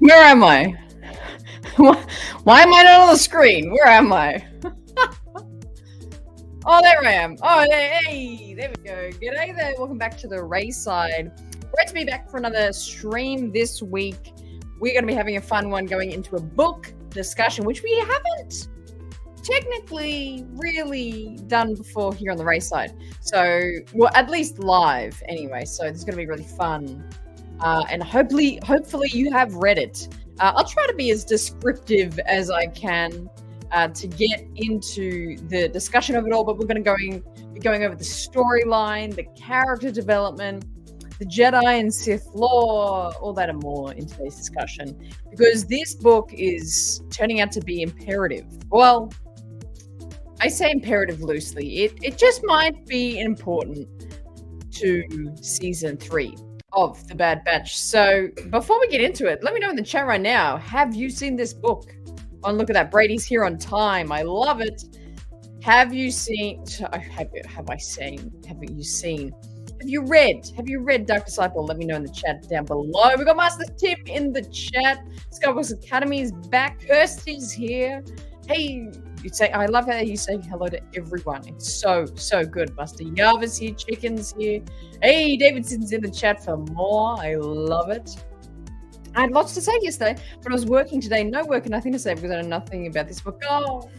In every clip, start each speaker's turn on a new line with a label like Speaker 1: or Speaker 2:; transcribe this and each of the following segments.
Speaker 1: Where am I? Why am I not on the screen? Where am I? Oh, there I am. Oh, hey, there we go. G'day there. Welcome back to the Rayside. Great to be back for another stream this week. We're going to be having a fun one going into a book discussion, which we haven't technically really done before here on the Rayside. So, well, at least live anyway. So this is going to be really fun. And hopefully you have read it. I'll try to be as descriptive as I can to get into the discussion of it all, but we're going to be going over the storyline, the character development, the Jedi and Sith lore, all that and more in today's discussion, because this book is turning out to be imperative. Well, I say imperative loosely. It just might be important to season 3 of The Bad Batch. So before we get into it, let me know in the chat right now, have you seen this book? Oh, look at that. Brady's here on time. I love it. Have you seen? Have you read Dark Disciple? Let me know in the chat down below. We got Master Tim in the chat. Skywalker's Academy is back. Kirsty's here. Hey, I love how you say hello to everyone. It's so good. Master Yava's here. Chicken's here. Hey, Davidson's in the chat for more. I love it. I had lots to say yesterday, but I was working today. No work and nothing to say because I know nothing about this book. Oh,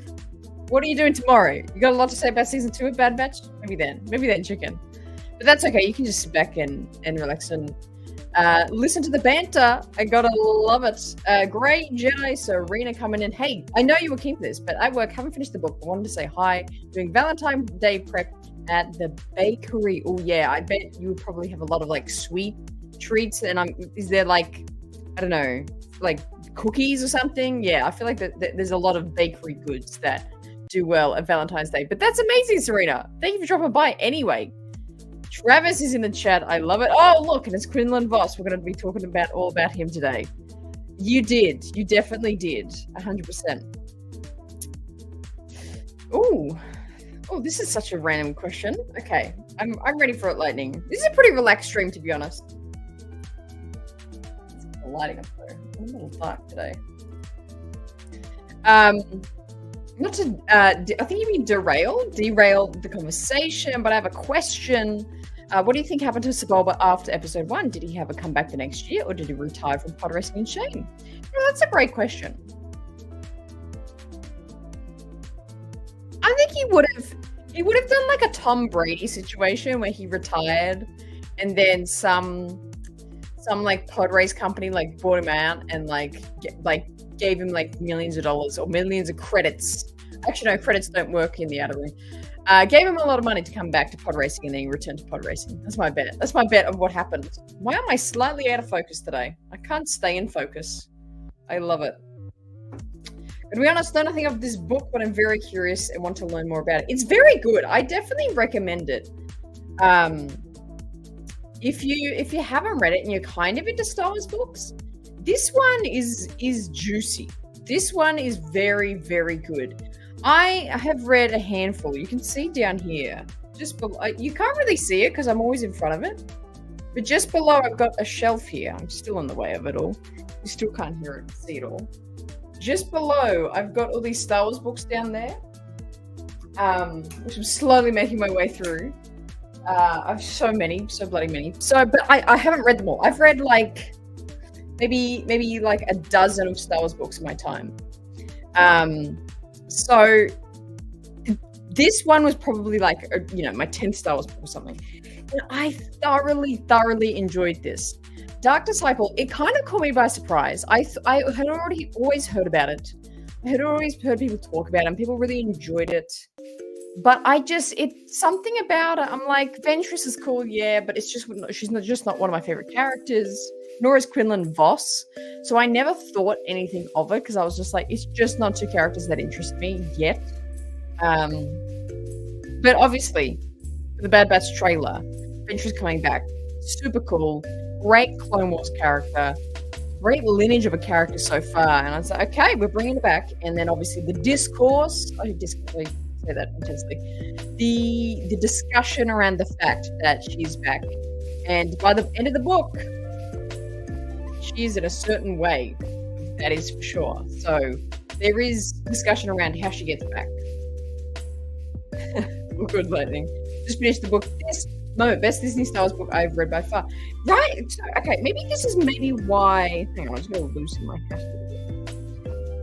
Speaker 1: what are you doing tomorrow? You got a lot to say about season 2 of Bad Batch? Maybe then, chicken. But that's okay. You can just sit back and relax and listen to the banter. I gotta love it. Great Jedi Serena coming in. Hey, I know you were keen for this, but at work, haven't finished the book. I wanted to say hi. Doing Valentine's Day prep at the bakery. Oh yeah, I bet you would probably have a lot of like sweet treats. And is there like, I don't know, like cookies or something? Yeah, I feel like there's a lot of bakery goods that do well at Valentine's Day. But that's amazing, Serena. Thank you for dropping by anyway. Travis is in the chat. I love it. Oh, look, and it's Quinlan Voss. We're going to be talking all about him today. You did. You definitely did. 100%. Oh, this is such a random question. Okay, I'm ready for it, Lightning. This is a pretty relaxed stream, to be honest. The lighting up there. I'm a little dark today. Not to, I think you mean derail the conversation, but I have a question. What do you think happened to Sebulba after episode 1? Did he have a comeback the next year, or did he retire from pod racing in shame? Well, that's a great question. I think he would have done like a Tom Brady situation where he retired and then some like pod race company like bought him out and like gave him like millions of dollars or millions of credits. Actually, no, credits don't work in the outer ring. Gave him a lot of money to come back to pod racing and then he returned to pod racing. That's my bet. That's my bet of what happened. Why am I slightly out of focus today? I can't stay in focus. I love it. But to be honest, I don't know nothing of this book, but I'm very curious and want to learn more about it. It's very good. I definitely recommend it. If you haven't read it and you're kind of into Star Wars books, this one is juicy. This one is very, very good. I have read a handful. You can see down here, just below. You can't really see it because I'm always in front of it. But just below, I've got a shelf here. I'm still in the way of it all. You still can't hear it, see it all. Just below, I've got all these Star Wars books down there, which I'm slowly making my way through. I've so bloody many. But I haven't read them all. I've read like maybe like a dozen of Star Wars books in my time. So this one was probably like, my 10th Star Wars book or something. And I thoroughly enjoyed this. Dark Disciple, it kind of caught me by surprise. I had always heard about it. I had always heard people talk about it and people really enjoyed it. But it's something about it. I'm like, Ventress is cool, yeah, but she's not one of my favorite characters. Nor is Quinlan Voss. So I never thought anything of it because I was just like, it's just not two characters that interest me yet. But obviously, the Bad Batch trailer, Ventress coming back, super cool, great Clone Wars character, great lineage of a character so far. And I was like, okay, we're bringing it back. And then obviously the discourse, I say that intensely, the discussion around the fact that she's back. And by the end of the book, She is in a certain way. That is for sure. So there is discussion around how she gets back. Good lightning. Just finished the book. This moment, best Disney Star Wars book I've read by far. Right. So, okay. Maybe this is why. Hang on. I'm just going to loosen my hat.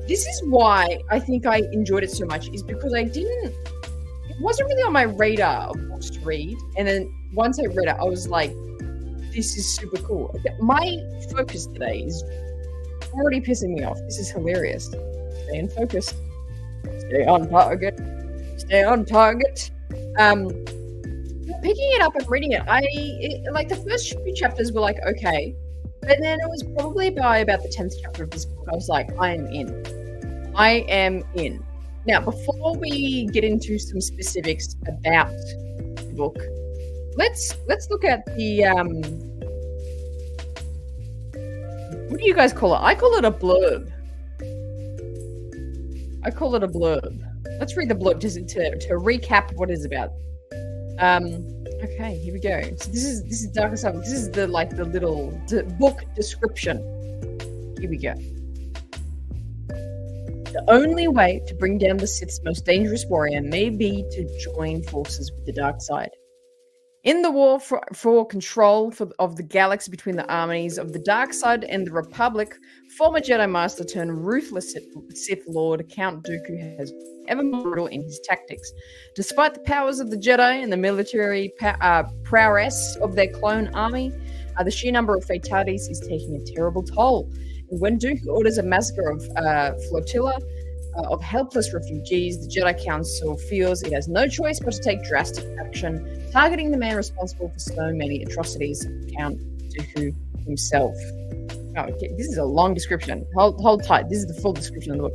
Speaker 1: This is why I think I enjoyed it so much. Is because it wasn't really on my radar of books to read, and then once I read it, I was like, "This is super cool." My focus today is already pissing me off. This is hilarious. Stay in focus. Stay on target. Stay on target. Picking it up and reading it, like the first few chapters were like okay, but then it was probably by about the 10th chapter of this book I was like, I am in. Now, before we get into some specifics about the book, let's look at the what do you guys call it? I call it a blurb. Let's read the blurb to recap what it's about. Okay, here we go. So this is Dark Side. This is the little book description. Here we go. The only way to bring down the Sith's most dangerous warrior may be to join forces with the dark side. In the war for control of the galaxy between the armies of the dark side and the Republic, former Jedi Master turned ruthless Sith Lord Count Dooku has ever more brutal in his tactics. Despite the powers of the Jedi and the military prowess of their clone army, the sheer number of fatalities is taking a terrible toll. And when Dooku orders a massacre of flotilla of helpless refugees, the Jedi Council feels it has no choice but to take drastic action, targeting the man responsible for so many atrocities, Count Dooku himself. Oh, okay. This is a long description. Hold tight. This is the full description of the book.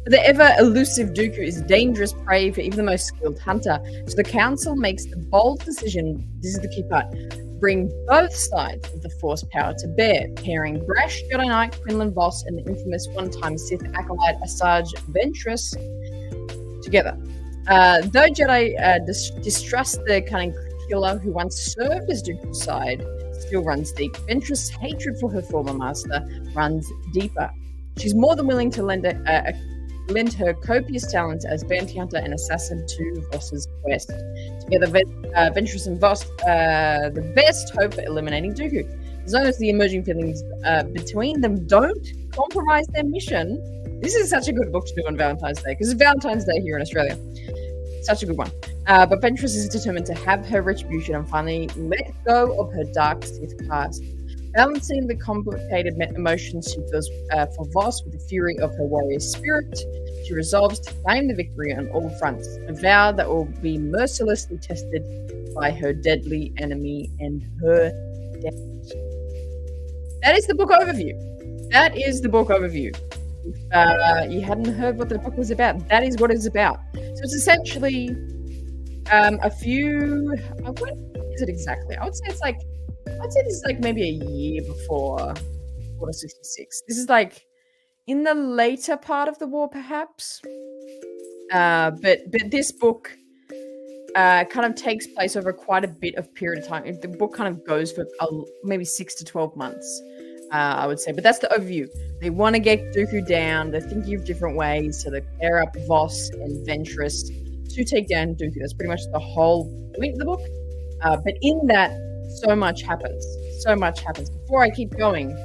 Speaker 1: The ever-elusive Dooku is dangerous prey for even the most skilled hunter, so the Council makes the bold decision, this is the key part, bring both sides of the Force power to bear, pairing brash Jedi Knight Quinlan Vos and the infamous one-time Sith acolyte Asajj Ventress together. Though Jedi distrust the cunning killer who once served as Dooku's side, still runs deep. Ventress' hatred for her former master runs deeper. She's more than willing to lend her copious talents as bounty hunter and assassin to Vos's quest. Together, Ventress and Vos the best hope for eliminating Dooku. As long as the emerging feelings between them don't compromise their mission. This is such a good book to do on Valentine's Day, because it's Valentine's Day here in Australia. Such a good one. But Ventress is determined to have her retribution and finally let go of her dark Sith past. Balancing the complicated emotions she feels for Vos with the fury of her warrior spirit, she resolves to claim the victory on all fronts, a vow that will be mercilessly tested by her deadly enemy and her death. That is the book overview. If you hadn't heard what the book was about, that is what it's about. So it's essentially a few... what is it exactly? I'd say this is like maybe a year before Order 66. This is like in the later part of the war, perhaps. But this book kind of takes place over quite a bit of period of time. The book kind of goes for maybe 6 to 12 months, I would say. But that's the overview. They want to get Dooku down. They're thinking of different ways. So they pair up Vos and Ventress to take down Dooku. That's pretty much the whole point of the book. But in that, so much happens. Before I keep going,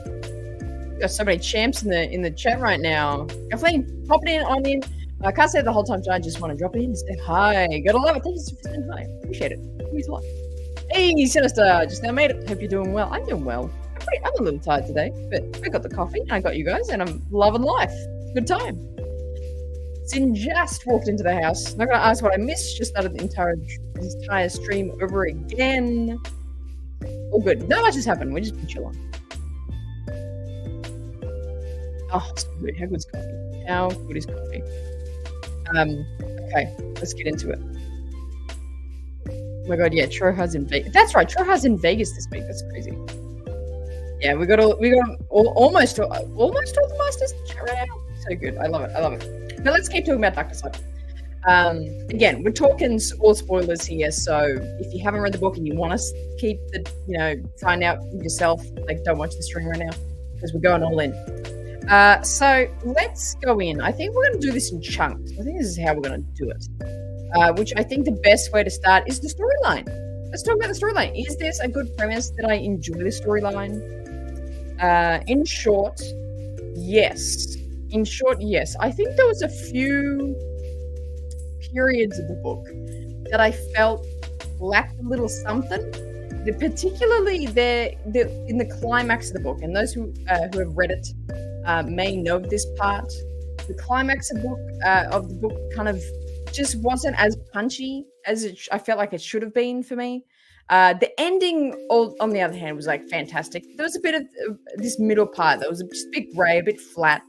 Speaker 1: we've got so many champs in the chat right now. Kathleen, pop it in. I can't say it the whole time, so I just want to drop it in and say hi. Gotta love it. Thank you for saying hi. Appreciate it. It means a lot. Hey, Sinister, just now made it. Hope you're doing well. I'm doing well. I'm a little tired today, but I got the coffee, and I got you guys, and I'm loving life. It's a good time. Sin just walked into the house. Not gonna ask what I missed. Just started the entire stream over again. All good. Not much has happened. We're just been chilling. Oh, so good. How good is coffee? How good is coffee? Okay, let's get into it. Oh my god, yeah, Troha's in Vegas. That's right, Troha's in Vegas this week. That's crazy. Yeah, we got almost all the masters in the chat right now. So good. I love it. But let's keep talking about Dark Disciple. Again, we're talking all spoilers here, so if you haven't read the book and you want to keep find out yourself, like, don't watch the stream right now because we're going all in. So let's go in. I think we're going to do this in chunks. I think this is how we're going to do it. Which I think the best way to start is the storyline. Let's talk about the storyline. Is this a good premise? Did I enjoy the storyline? In short, yes. In short, yes. I think there was a few periods of the book that I felt lacked a little something. Particularly in the climax of the book, and those who have read it may know this part. The climax of the book kind of just wasn't as punchy as I felt like it should have been for me. The ending, on the other hand, was like fantastic. There was a bit of this middle part that was just a bit grey, a bit flat.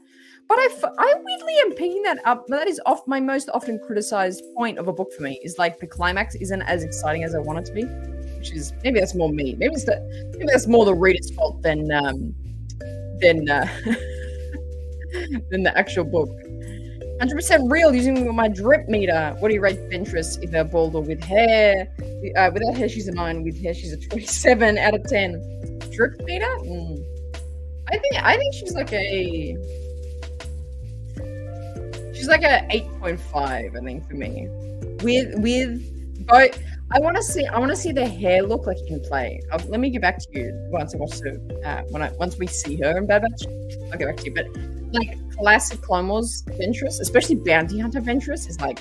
Speaker 1: But I weirdly am picking that up. That is off my most often criticized point of a book for me. Is like the climax isn't as exciting as I want it to be, which is maybe that's more me. Maybe that's more the reader's fault than the actual book. 100% real using my drip meter. What do you rate Ventress, either bald or with hair? Without hair, she's a 9. With hair, she's a 27 out of 10. Drip meter? I think she's like a 8.5. I think for me. With both, I want to see the hair look like in play. Let me get back to you once I watch once we see her in Bad Batch. I'll get back to you, but like classic Clone Wars Ventress, especially Bounty Hunter Ventress, is like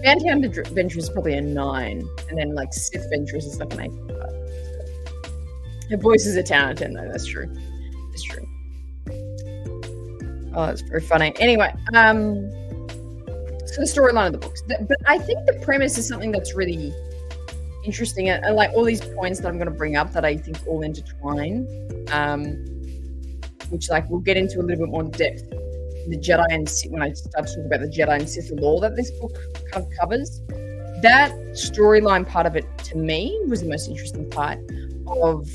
Speaker 1: Bounty Hunter Ventress is probably a 9, and then like Sith Ventress is like an 8.5. Her voice is a 10 out of 10 though. That's true. It's true. Oh, that's very funny. Anyway, so the storyline of the books, but I think the premise is something that's really interesting, and like all these points that I'm going to bring up that I think all intertwine. Which like we'll get into a little bit more depth in the Jedi and Sith when I start talking about the Jedi and Sith lore that this book kind of covers. That storyline part of it, to me, was the most interesting part of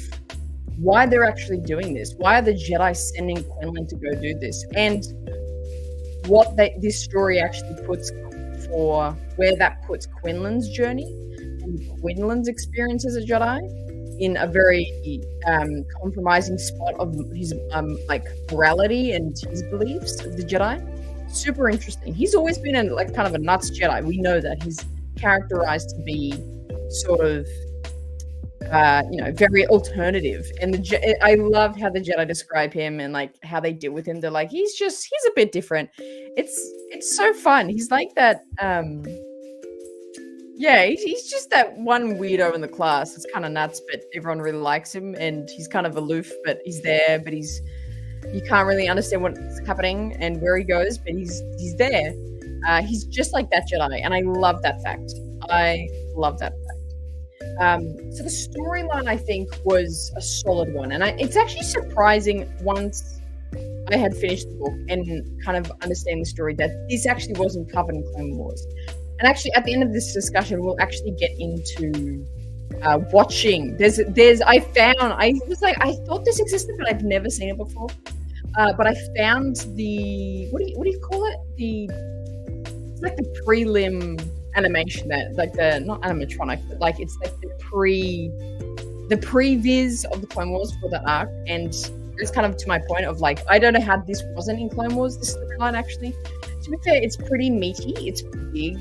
Speaker 1: why they're actually doing this. Why are the Jedi sending Quinlan to go do this? And what this story actually puts for where that puts Quinlan's journey and Quinlan's experience as a Jedi in a very compromising spot of his like morality and his beliefs of the Jedi. Super interesting. He's always been kind of a nuts Jedi. We know that he's characterized to be sort of very alternative. And I love how the Jedi describe him and like how they deal with him. They're like he's a bit different. It's so fun. He's like that. Yeah, he's just that one weirdo in the class. It's kind of nuts, but everyone really likes him, and he's kind of aloof, but he's there, but you can't really understand what's happening and where he goes, but he's there. He's just like that Jedi, and I love that fact. So the storyline, I think, was a solid one, and it's actually surprising once I had finished the book and kind of understand the story that this actually wasn't covered in Clone Wars. And actually, at the end of this discussion, we'll actually get into watching. I thought this existed, but I've never seen it before. But I found what do you call it? It's like the prelim animation that, like not animatronic, but like it's like the previs of the Clone Wars for the arc. And it's kind of to my point of like, I don't know how this wasn't in Clone Wars, this storyline actually. To be fair, it's pretty meaty. It's big.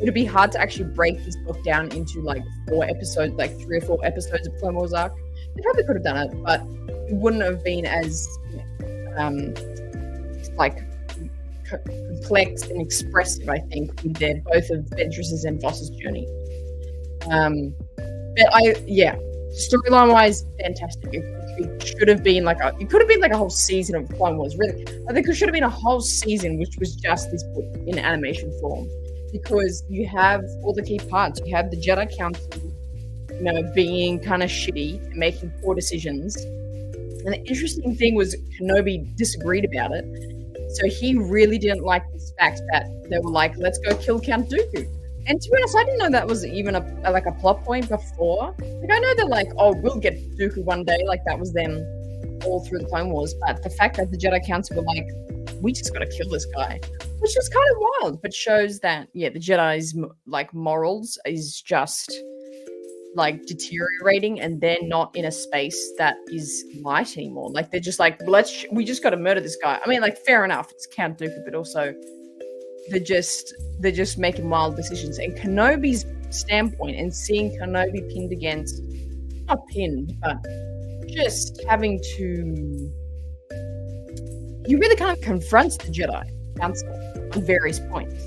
Speaker 1: It'd be hard to actually break this book down into like 4 episodes, like 3 or 4 episodes of Clone Wars arc. They probably could have done it, but it wouldn't have been as complex and expressive, I think, with both of Ventress's and Voss's journey. Storyline wise, fantastic. It should have been it could have been like a whole season of Clone Wars. Really, I think it should have been a whole season, which was just this book in animation form, because you have all the key parts. You have the Jedi Council, being kind of shitty and making poor decisions. And the interesting thing was Kenobi disagreed about it, so he really didn't like this fact that they were like, "Let's go kill Count Dooku." And to be honest, I didn't know that was even a plot point before. Like, I know they're like, oh, we'll get Dooku one day. Like, that was them all through the Clone Wars. But the fact that the Jedi Council were like, we just got to kill this guy, which is kind of wild, but shows that the Jedi's like morals is just like deteriorating, and they're not in a space that is light anymore. Like they're just like, we just got to murder this guy. I mean, like fair enough, it's Count Dooku, but also they're just making wild decisions. And Kenobi's standpoint and seeing Kenobi pinned against, not pinned, but just having to, he really kind of confronts the Jedi Council on various points.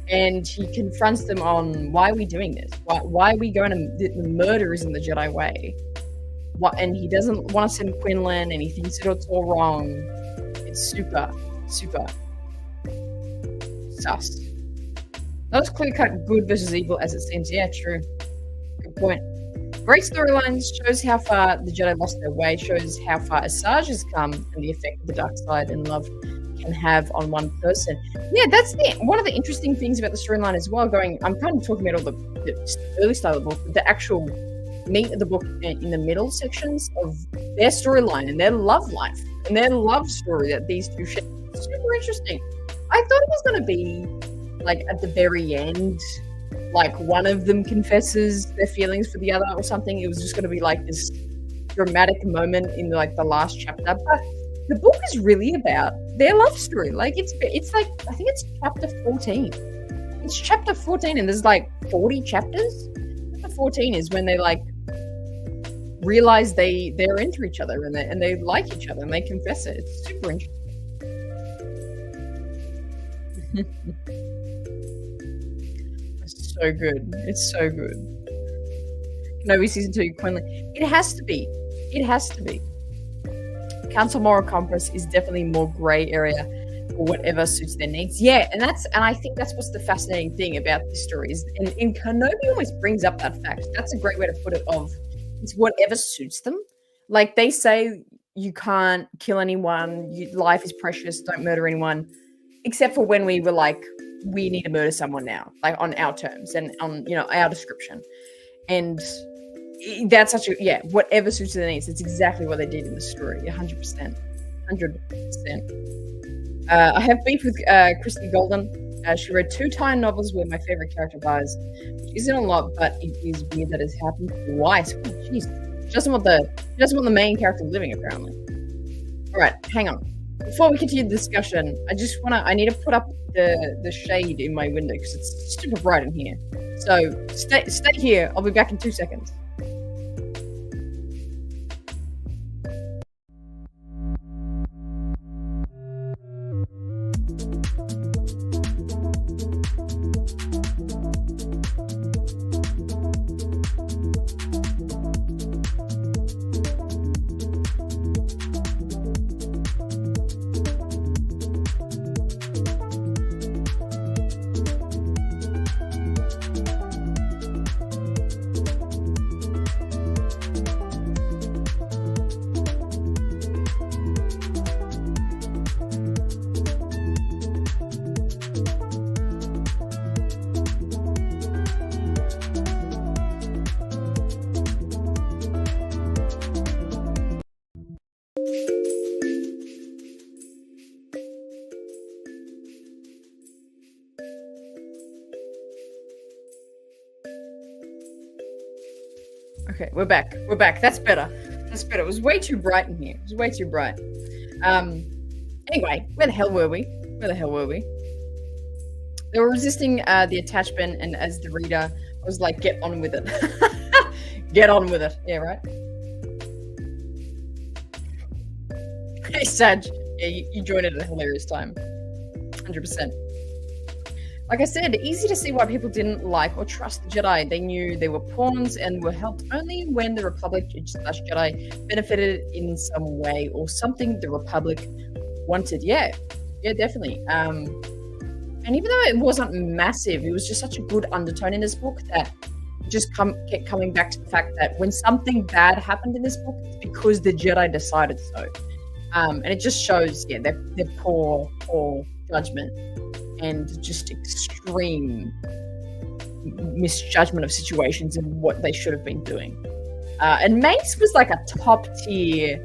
Speaker 1: And he confronts them on, why are we doing this? Why are we going to, the murder isn't the Jedi way. And he doesn't want to send Quinlan, and he thinks that it's all wrong. It's super, super sus. Not as clear-cut good versus evil as it seems. Yeah, true. Good point. Great storylines, shows how far the Jedi lost their way, shows how far Asajj has come, and the effect of the dark side and love can have on one person. Yeah, that's one of the interesting things about the storyline as well. I'm kind of talking about all the early style of the book, but the actual meat of the book in the middle sections of their storyline and their love life and their love story that these two share. Super interesting. I thought it was going to be like at the very end, like one of them confesses their feelings for the other or something. It was just going to be like this dramatic moment in like the last chapter, but the book is really about their love story. Like it's like, I think it's chapter 14. It's chapter 14 and there's like 40 chapters. Chapter 14 is when they like realize they're into each other and they like each other and they confess it. It's super interesting. It's so good. It's so good. Kenobi season 2, Quinlan. It has to be. It has to be. Council moral compass is definitely more grey area for whatever suits their needs. Yeah, and I think that's what's the fascinating thing about this story is, and Kenobi always brings up that fact. That's a great way to put it. It's whatever suits them. Like they say, you can't kill anyone. Life is precious. Don't murder anyone, except for when we were like, we need to murder someone now, like on our terms and on our description. And that's such a whatever suits their needs. It's exactly what they did in the story. 100%. I have beef with Christy Golden. She wrote 2 Thai novels where my favorite character dies, which isn't a lot, but it is weird that it's happened twice. Oh, jeez. She doesn't want the main character living, apparently. All right, hang on. Before we continue the discussion, I need to put up the shade in my window because it's super bright in here. So stay here. I'll be back in 2 seconds. Okay, we're back. That's better. It was way too bright in here. It was way too bright. Anyway, where the hell were we? They were resisting the attachment, and as the reader, I was like, get on with it. Get on with it. Yeah, right? Hey, Saj. Yeah, you joined at a hilarious time. 100%. Like I said, easy to see why people didn't like or trust the Jedi. They knew they were pawns and were helped only when the Republic / Jedi benefited in some way or something the Republic wanted. Yeah, definitely. And even though it wasn't massive, it was just such a good undertone in this book that just kept coming back to the fact that when something bad happened in this book, it's because the Jedi decided so. And it just shows, their poor judgment and just extreme misjudgment of situations and what they should have been doing. And Mace was like a top tier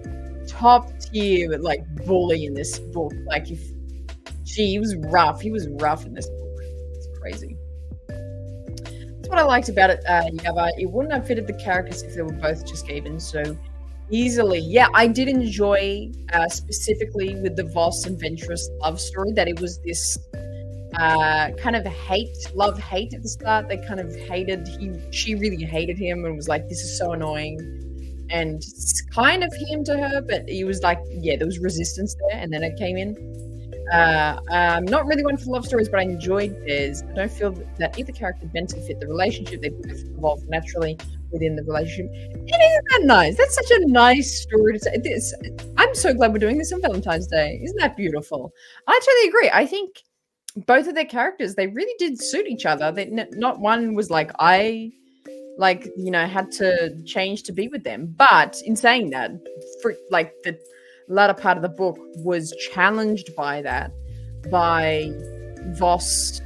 Speaker 1: like bully in this book. Like Gee, he was rough. He was rough in this book. It's crazy. That's what I liked about it, Yava. It wouldn't have fitted the characters if they were both just given so easily. Yeah, I did enjoy specifically with the Voss and Ventress love story that it was this kind of love-hate at the start. They kind of she really hated him and was like, this is so annoying. And it's kind of him to her, but he was like, yeah, there was resistance there, and then it came in. I'm not really one for love stories, but I enjoyed theirs. I don't feel that either character meant to fit the relationship. They both evolved naturally within the relationship. And isn't that nice? That's such a nice story to say. I'm so glad we're doing this on Valentine's Day. Isn't that beautiful? I totally agree. I think both of their characters, they really did suit each other. Not one was like, I had to change to be with them. But in saying that, for like the latter part of the book was challenged by that, by Voss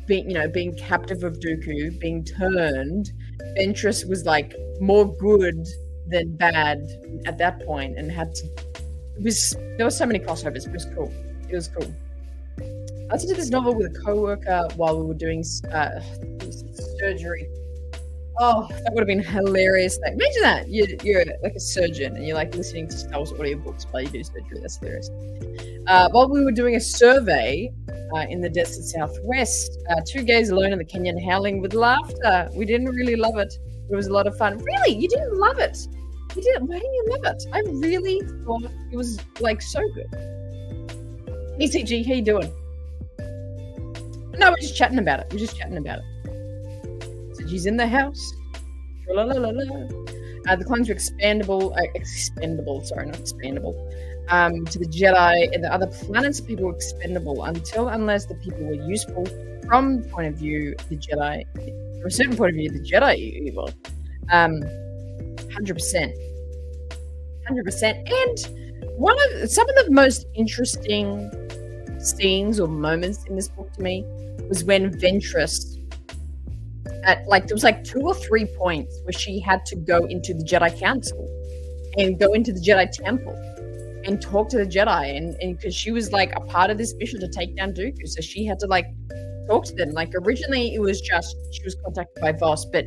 Speaker 1: being captive of Dooku, being turned. Ventress was like more good than bad at that point, and there were so many crossovers. It was cool. It was cool. I also did this novel with a coworker while we were doing surgery. Oh, that would have been hilarious. Like, imagine that. You're like a surgeon and you're like listening to Star Wars audiobooks while you do surgery. That's hilarious. While we were doing a survey in the desert southwest, two gays alone in the canyon howling with laughter. We didn't really love it. It was a lot of fun. Really? You didn't love it? You didn't? Why didn't you love it? I really thought it was like so good. ECG, how you doing? No, we're just chatting about it. So she's in the house. La la la la. The clones were expendable. To the Jedi and the other planets, people were expendable unless the people were useful from the point of view of the Jedi. From a certain point of view, the Jedi are evil. 100%. And some of the most interesting scenes or moments in this book to me was when Ventress, there was like 2 or 3 points where she had to go into the Jedi Council and go into the Jedi Temple and talk to the Jedi, and because she was like a part of this mission to take down Dooku, so she had to like talk to them. Like originally it was just she was contacted by Voss, but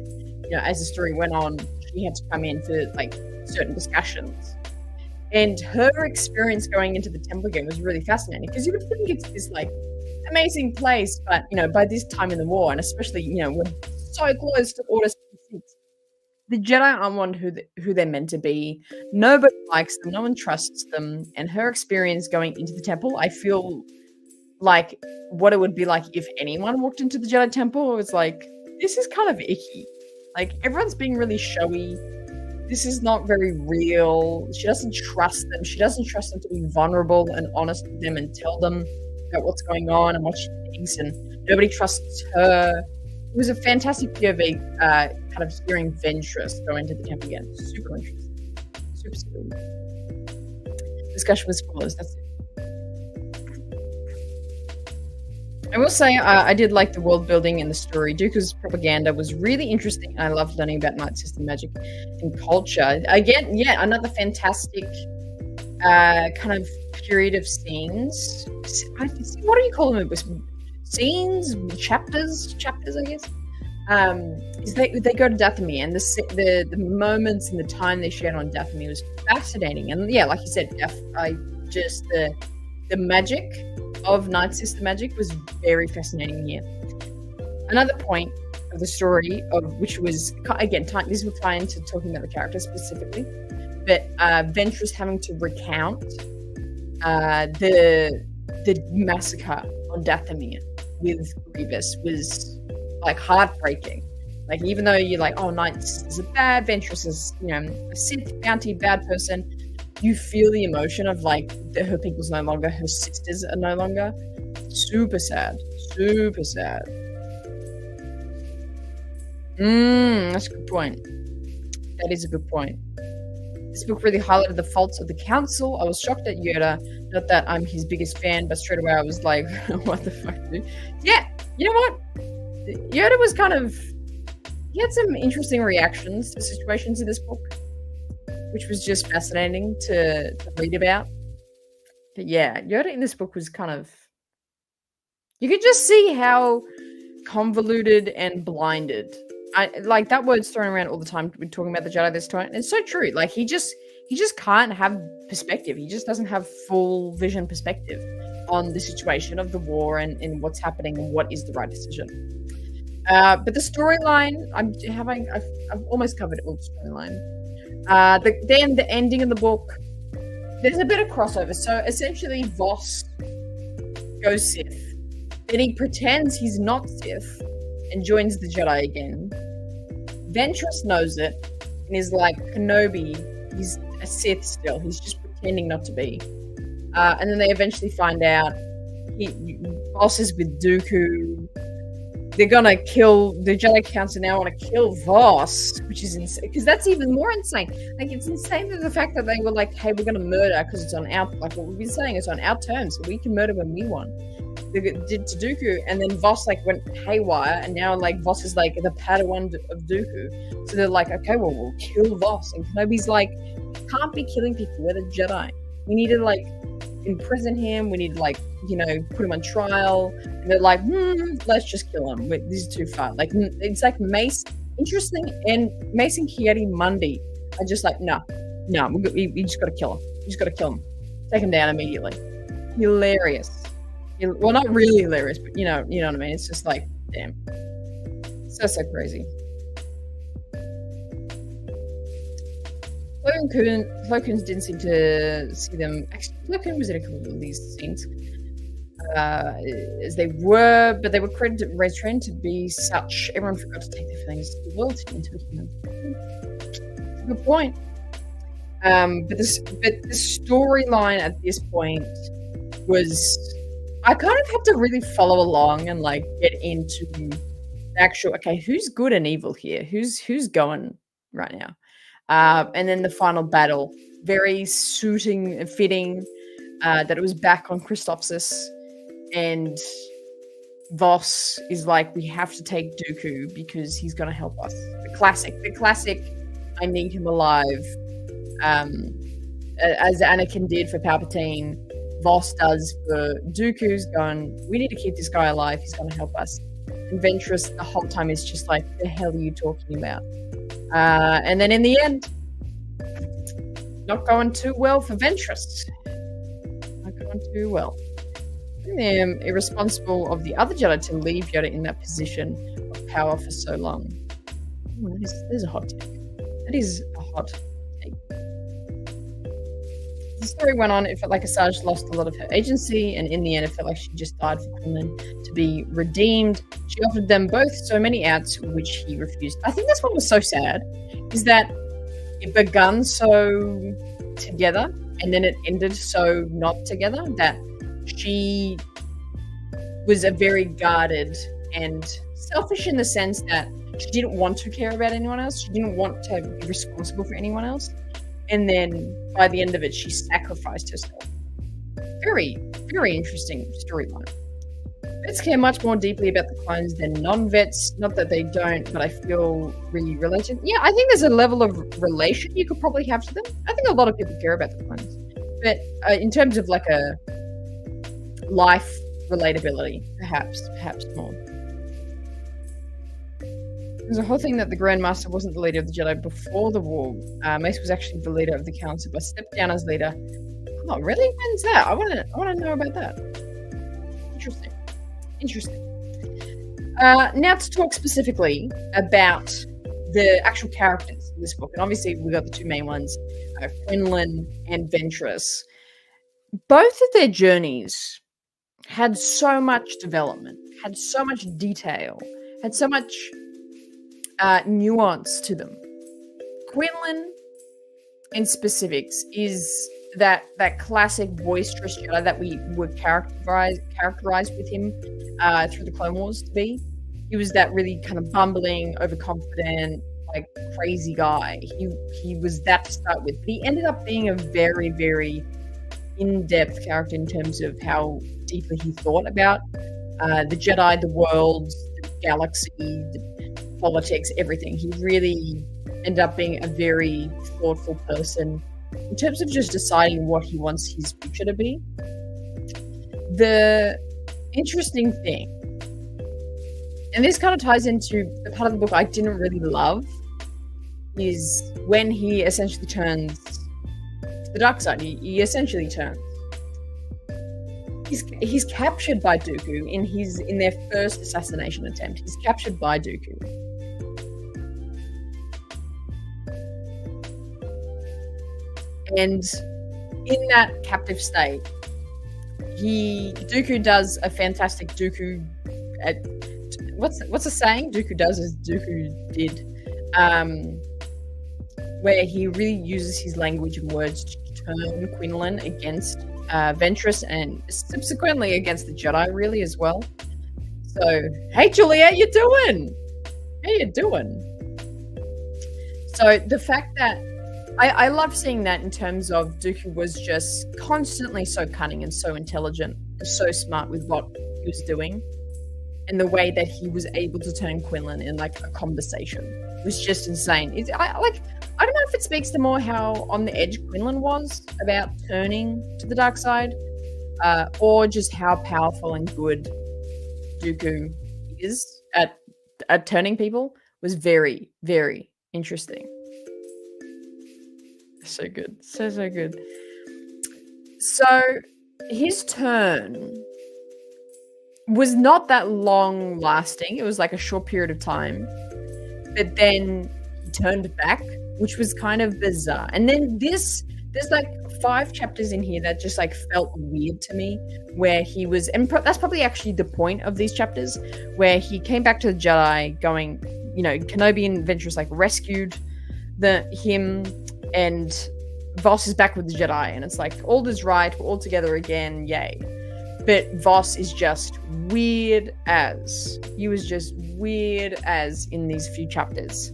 Speaker 1: as the story went on, she had to come in for like certain discussions. And her experience going into the temple again was really fascinating, because you would think it's this like amazing place, but by this time in the war, and especially we're so close to Order 66, the Jedi aren't who they're meant to be. Nobody likes them. No one trusts them. And her experience going into the temple, I feel like what it would be like if anyone walked into the Jedi temple. It was like, this is kind of icky. Like, everyone's being really showy. This is not very real. She doesn't trust them. She doesn't trust them to be vulnerable and honest with them and tell them about what's going on and what she thinks. And nobody trusts her. It was a fantastic POV, kind of hearing Ventress go into the temple again. Super interesting. Super. Discussion with spoilers. That's it. I will say I did like the world building and the story. Dooku's propaganda was really interesting, and I loved learning about Night System magic and culture. Again, yeah, another fantastic kind of period of scenes. What do you call them? Scenes, chapters, I guess. Is they go to Dathomir, and the moments and the time they shared on Dathomir was fascinating. And yeah, like you said, the magic of Night System magic was very fascinating here. Another point of the story, which was again, this will tie into talking about the character specifically, but Ventress having to recount the massacre on Dathomir with Grievous was like heartbreaking. Like, even though you're like, oh, Night is a bad, Ventress is a Sith bounty bad person, you feel the emotion of like her people's no longer, her sisters are no longer. Super sad. That's a good point. That is a good point. This book really highlighted the faults of the council. I was shocked at Yoda. Not that I'm his biggest fan, but straight away I was like, what the fuck, dude? Yeah, you know what? Yoda was he had some interesting reactions to situations in this book, which was just fascinating to read about. But yeah, Yoda in this book was kind of You could just see how convoluted and blinded. I like that word's thrown around all the time. We're talking about the Jedi this time. It's so true. Like he just can't have perspective. He just doesn't have full vision perspective on the situation of the war and what's happening and what is the right decision. But the storyline, I've almost covered all the storyline. Then the ending of the book, there's a bit of crossover. So essentially, Voss goes Sith. Then he pretends he's not Sith and joins the Jedi again. Ventress knows it and is like, Kenobi, he's a Sith still. He's just pretending not to be. And then they eventually find out Voss is with Dooku. They're gonna kill the Jedi Council now. Want to kill Voss, which is insane because that's even more insane. Like it's insane that the fact that they were like, "Hey, we're gonna murder because it's on our like what we've been saying. It's on our terms, so we can murder when we want." They did to Dooku, and then Voss like went haywire, and now like Voss is like the Padawan of Dooku. So they're like, "Okay, well we'll kill Voss," and Kenobi's like, "Can't be killing people. We're the Jedi. We need to like imprison him. We need to like." Put him on trial, and they're like, let's just kill him. Wait, this is too far. Like, it's like Mace, interesting, and Mace and Kieti Mundi are just like, no, we just gotta kill him. We just gotta kill him. Take him down immediately. Hilarious. Well, not really hilarious, but you know what I mean. It's just like, damn, so crazy. Plo Koons didn't seem to see them. Actually, Plo Koon was in a couple of these scenes. As they were, but they were trained to be such. Everyone forgot to take their feelings to the world into account. That's a good point. But the storyline at this point was, I kind of had to really follow along and like get into the actual. Okay, who's good and evil here? Who's going right now? And then the final battle, very suiting and fitting. That it was back on Christophsis. And Voss is like, we have to take Dooku because he's going to help us. The classic, I need him alive. As Anakin did for Palpatine, Voss does for Dooku's going, we need to keep this guy alive. He's going to help us. And Ventress the whole time is just like, the hell are you talking about? And then in the end, not going too well for Ventress. Not going too well. Them irresponsible of the other Jedi to leave Yoda in that position of power for so long. Ooh, that is a hot take. That is a hot take. The story went on. It felt like Asajj lost a lot of her agency, and in the end, it felt like she just died for Quinlan to be redeemed. She offered them both so many outs, which he refused. I think that's what was so sad, is that it begun so together, and then it ended so not together, that she was a very guarded and selfish in the sense that she didn't want to care about anyone else. She didn't want to be responsible for anyone else. And then by the end of it, she sacrificed herself. Very, very interesting storyline. Vets care much more deeply about the clones than non-vets. Not that they don't, but I feel really related. Yeah, I think there's a level of relation you could probably have to them. I think a lot of people care about the clones. But in terms of like a life relatability, perhaps more. There's a whole thing that the Grand Master wasn't the leader of the Jedi before the war. Mace was actually the leader of the Council, but stepped down as leader. Oh, really? When's that? I want to know about that. Interesting. Now to talk specifically about the actual characters in this book, and obviously we got the two main ones, Quinlan and Ventress. Both of their journeys had so much development, had so much detail, had so much nuance to them. Quinlan, in specifics, is that classic boisterous Jedi that we were characterized with him through the Clone Wars to be. He was that really kind of bumbling, overconfident, like crazy guy. He was that to start with, but he ended up being a very, very in-depth character in terms of how deeply he thought about the Jedi, the world, the galaxy, the politics, everything. He really ended up being a very thoughtful person in terms of just deciding what he wants his future to be. interesting thing, and this kind of ties into the part of the book I didn't really love, is when he essentially turns to the dark side. He essentially turns. He's captured by Dooku in their first assassination attempt. He's captured by Dooku. And in that captive state, Dooku does a fantastic Dooku. What's the saying? Dooku does as Dooku did, where he really uses his language and words to turn Quinlan against Ventress and subsequently against the Jedi, really, as well. So, hey, Julie, how you doing? How you doing? So the fact that I love seeing that in terms of Dooku was just constantly so cunning and so intelligent and so smart with what he was doing, and the way that he was able to turn Quinlan in like a conversation was just insane. I don't know if it speaks to more how on the edge Quinlan was about turning to the dark side, or just how powerful and good Dooku is at turning people. Was very, very interesting. So good. So good. So his turn was not that long lasting. It was like a short period of time. But then he turned back, which was kind of bizarre. And then there's like 5 chapters in here that just like felt weird to me, where he was, and that's probably actually the point of these chapters, where he came back to the Jedi going, Kenobi and Ventress like rescued him, and Voss is back with the Jedi, and it's like, all is right, we're all together again, yay. But Voss is just weird as. He was just weird as in these few chapters.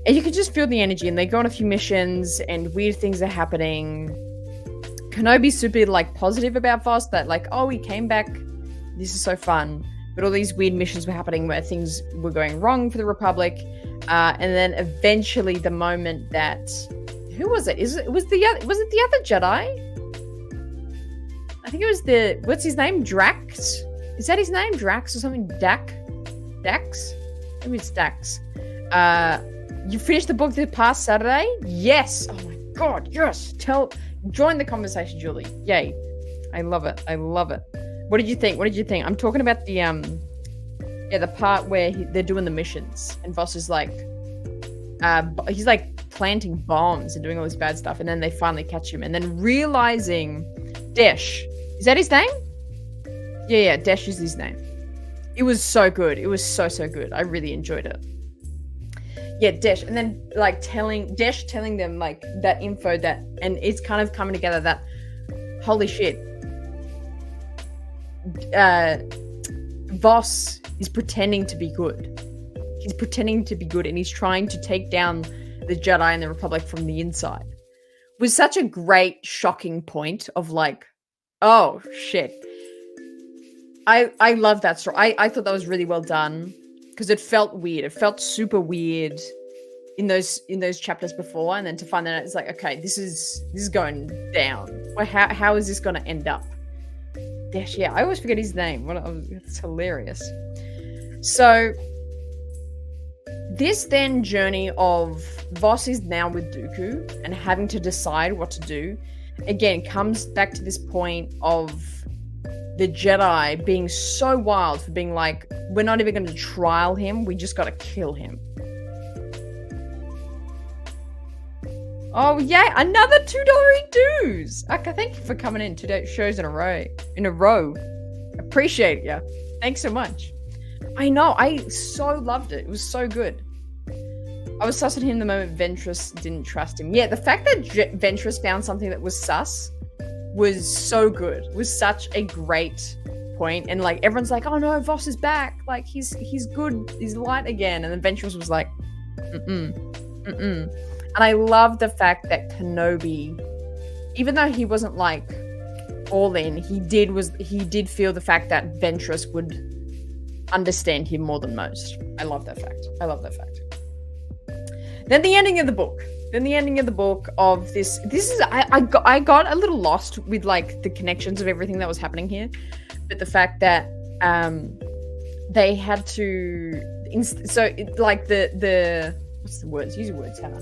Speaker 1: And you could just feel the energy, and they go on a few missions, and weird things are happening. Kenobi's super, like, positive about Voss, that, like, oh, he came back, this is so fun. But all these weird missions were happening where things were going wrong for the Republic. And then eventually the moment that... Who was it? Was it the other Jedi? I think it was what's his name? Drax? Is that his name? Drax or something? Dax? Maybe it's Dax. You finished the book this past Saturday? Yes! Oh my god, yes! Join the conversation, Julie. Yay. I love it. What did you think? I'm talking about the part where they're doing the missions, and Voss is like, he's like planting bombs and doing all this bad stuff, and then they finally catch him, and then realizing Desh, is that his name? Yeah, Desh is his name. It was so good. It was so good. I really enjoyed it. Yeah, Desh, and then like telling them like that info, that, and it's kind of coming together that holy shit, Voss is pretending to be good. He's pretending to be good, and he's trying to take down the Jedi and the Republic from the inside. It was such a great, shocking point of like, oh shit. I love that story. I thought that was really well done, because it felt weird. It felt super weird in those chapters before, and then to find that out, it's like, okay, this is going down. Well, how is this going to end up? Yeah, I always forget his name. It's hilarious. So this then journey of Voss is now with Dooku and having to decide what to do, again, comes back to this point of the Jedi being so wild for being like, we're not even going to trial him, we just got to kill him. Oh yeah, another $2 dues. Okay, thank you for coming in 2 shows in a row. Appreciate you. Thanks so much. I know, I so loved it. It was so good. I was sus at him the moment Ventress didn't trust him. Yeah, the fact that Ventress found something that was sus was so good. It was such a great point. And like, everyone's like, oh no, Voss is back. Like, he's good. He's light again. And then Ventress was like, And I love the fact that Kenobi, even though he wasn't like all in, he did feel the fact that Ventress would understand him more than most. I love that fact. Then the ending of the book. Then the ending of the book of this is I got a little lost with like the connections of everything that was happening here, but the fact that they had to like the what's the words? Use your words, Hannah.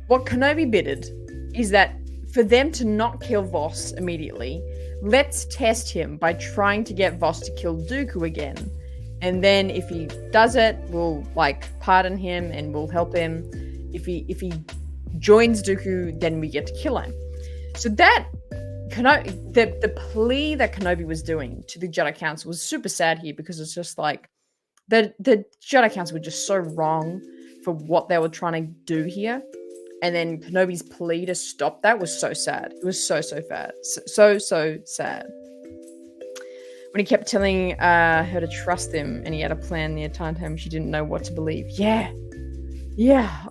Speaker 1: What Kenobi bidded is that for them to not kill Voss immediately, let's test him by trying to get Voss to kill Dooku again. And then if he does it, we'll like pardon him and we'll help him. If he joins Dooku, then we get to kill him. So that the plea that Kenobi was doing to the Jedi Council was super sad here, because it's just like the Jedi Council were just so wrong for what they were trying to do here. And then Kenobi's plea to stop that was so sad. It was so sad. So sad. When he kept telling her to trust him, and he had a plan the entire time, she didn't know what to believe. Yeah.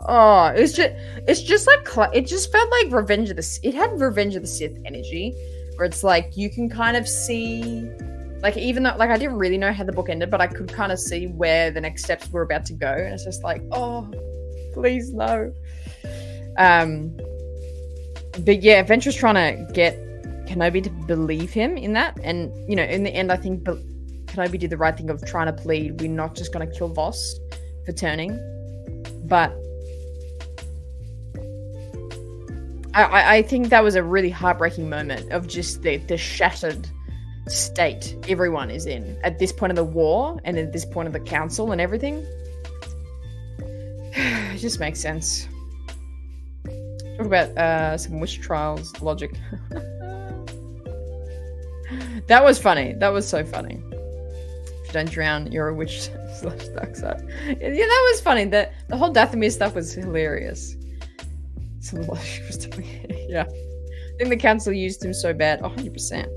Speaker 1: Oh, it's just like it just felt like Revenge of the Sith. It had Revenge of the Sith energy, where it's like you can kind of see, like, even though like I didn't really know how the book ended, but I could kind of see where the next steps were about to go, and it's just like, oh, please no. But yeah, Ventress trying to get Kenobi to believe him in that, and you know, in the end, I think Kenobi did the right thing of trying to plead, we're not just going to kill Voss for turning, but I think that was a really heartbreaking moment of just the shattered state everyone is in at this point of the war and at this point of the council and everything. It just makes sense. Talk about some witch trials logic. That was funny. That was so funny. If you don't drown, you're a witch / dark side. Yeah, that was funny. The whole Dathomir stuff was hilarious. Some logic was definitely, yeah. I think the council used him so bad. 100%.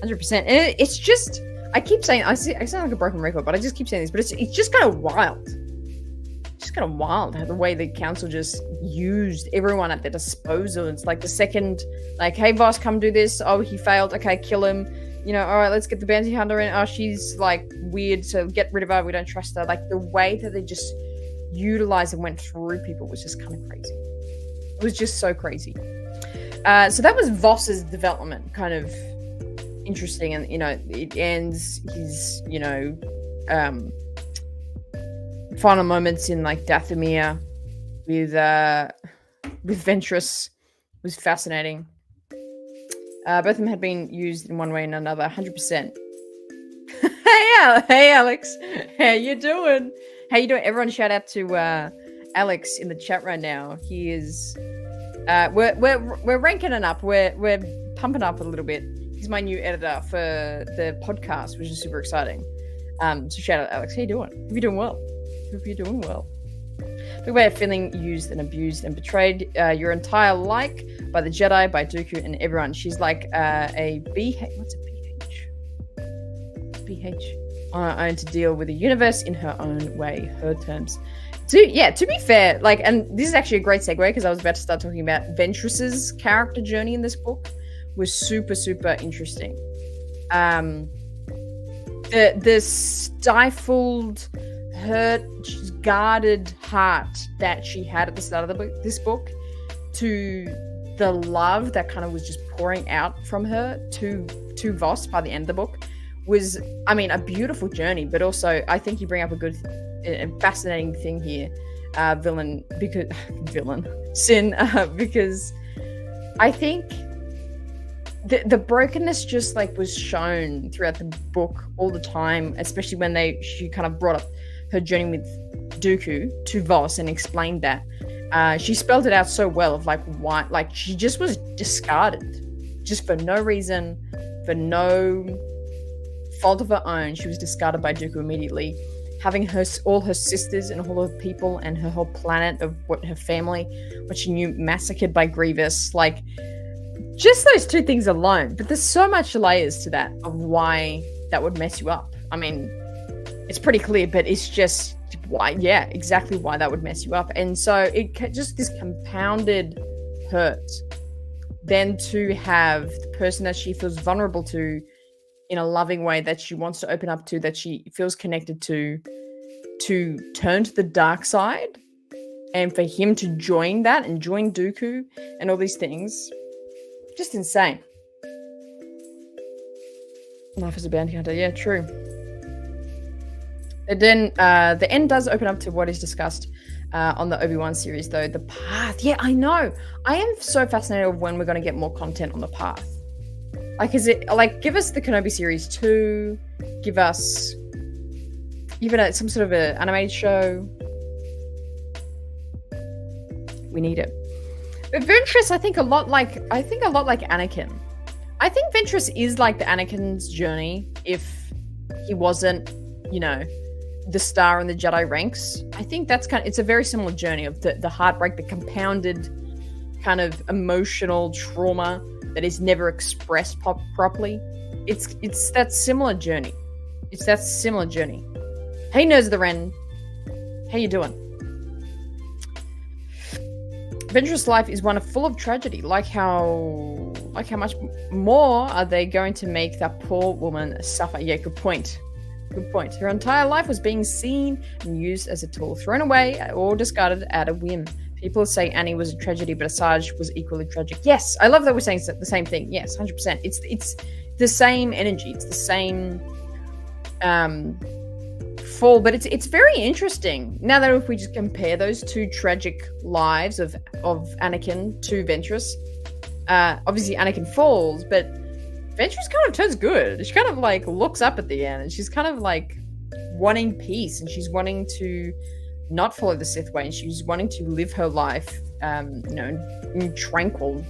Speaker 1: 100%. And it's just, I keep saying, I sound like a broken record, but I just keep saying this, but it's just kind of wild. Just kind of wild how the way the council just used everyone at their disposal. It's like the second, like, hey, Voss, come do this. Oh, he failed. Okay, kill him. You know, all right, let's get the bounty hunter in. Oh, she's like weird, so get rid of her. We don't trust her. Like the way that they just utilized and went through people was just kind of crazy. It was just so crazy. So that was Voss's development, kind of interesting, and you know, it ends his, you know, final moments in like Dathomir with Ventress was fascinating. Both of them had been used in one way and another, 100%. Hey Alex, how you doing? How you doing? Everyone, shout out to Alex in the chat right now. He is, we're ranking it up. We're pumping up a little bit. He's my new editor for the podcast, which is super exciting. So shout out Alex. How you doing? Hope you're doing well. Hope you're doing well. Talk about feeling used and abused and betrayed your entire life by the Jedi, by Dooku, and everyone. She's like a BH. What's a BH? BH. On her own to deal with the universe in her own way, her terms. To be fair, like, and this is actually a great segue because I was about to start talking about Ventress's character journey in this book was super, super interesting. The stifled, hurt, guarded heart that she had at the start of this book, to the love that kind of was just pouring out from her to Voss by the end of the book was, I mean, a beautiful journey. But also, I think you bring up a good and fascinating thing here, Sin, because I think the brokenness just like was shown throughout the book all the time, especially when she kind of brought up her journey with Dooku to Voss and explained that. She spelled it out so well of like why, like she just was discarded, just for no reason, for no fault of her own. She was discarded by Dooku immediately, having all her sisters and all her people and her whole planet of her family, what she knew, massacred by Grievous. Like, just those two things alone. But there's so much layers to that of why that would mess you up. I mean, it's pretty clear, but it's just why, yeah, exactly why that would mess you up. And so it just this compounded hurt. Then to have the person that she feels vulnerable to in a loving way, that she wants to open up to, that she feels connected to turn to the dark side And for him to join that and join Dooku and all these things, just insane. Life as a bounty hunter. Yeah, true. And then the end does open up to what is discussed on the Obi-Wan series, though. The path. Yeah, I know. I am so fascinated of when we're going to get more content on the path. Like, is it like give us the Kenobi series 2? Give us even some sort of an animated show. We need it. But Ventress, I think a lot like Anakin. I think Ventress is like the Anakin's journey if he wasn't, you know, the star in the Jedi ranks. I think that's it's a very similar journey of the heartbreak, the compounded kind of emotional trauma that is never expressed properly. It's that similar journey. It's that similar journey. Hey, Nose of the Wren. How you doing? Ventress' life is one full of tragedy. Like how much more are they going to make that poor woman suffer? Yeah, good point. Good point. Her entire life was being seen and used as a tool, thrown away or discarded at a whim. People say Annie was a tragedy, but Asajj was equally tragic. Yes, I love that we're saying the same thing. Yes, 100%. It's the same energy. It's the same fall, but it's very interesting. Now that if we just compare those two tragic lives of Anakin to Ventress, obviously Anakin falls, but Ventress kind of turns good. She kind of like looks up at the end, and she's kind of like wanting peace, and she's wanting to not follow the Sith way, and she's wanting to live her life, in tranquil.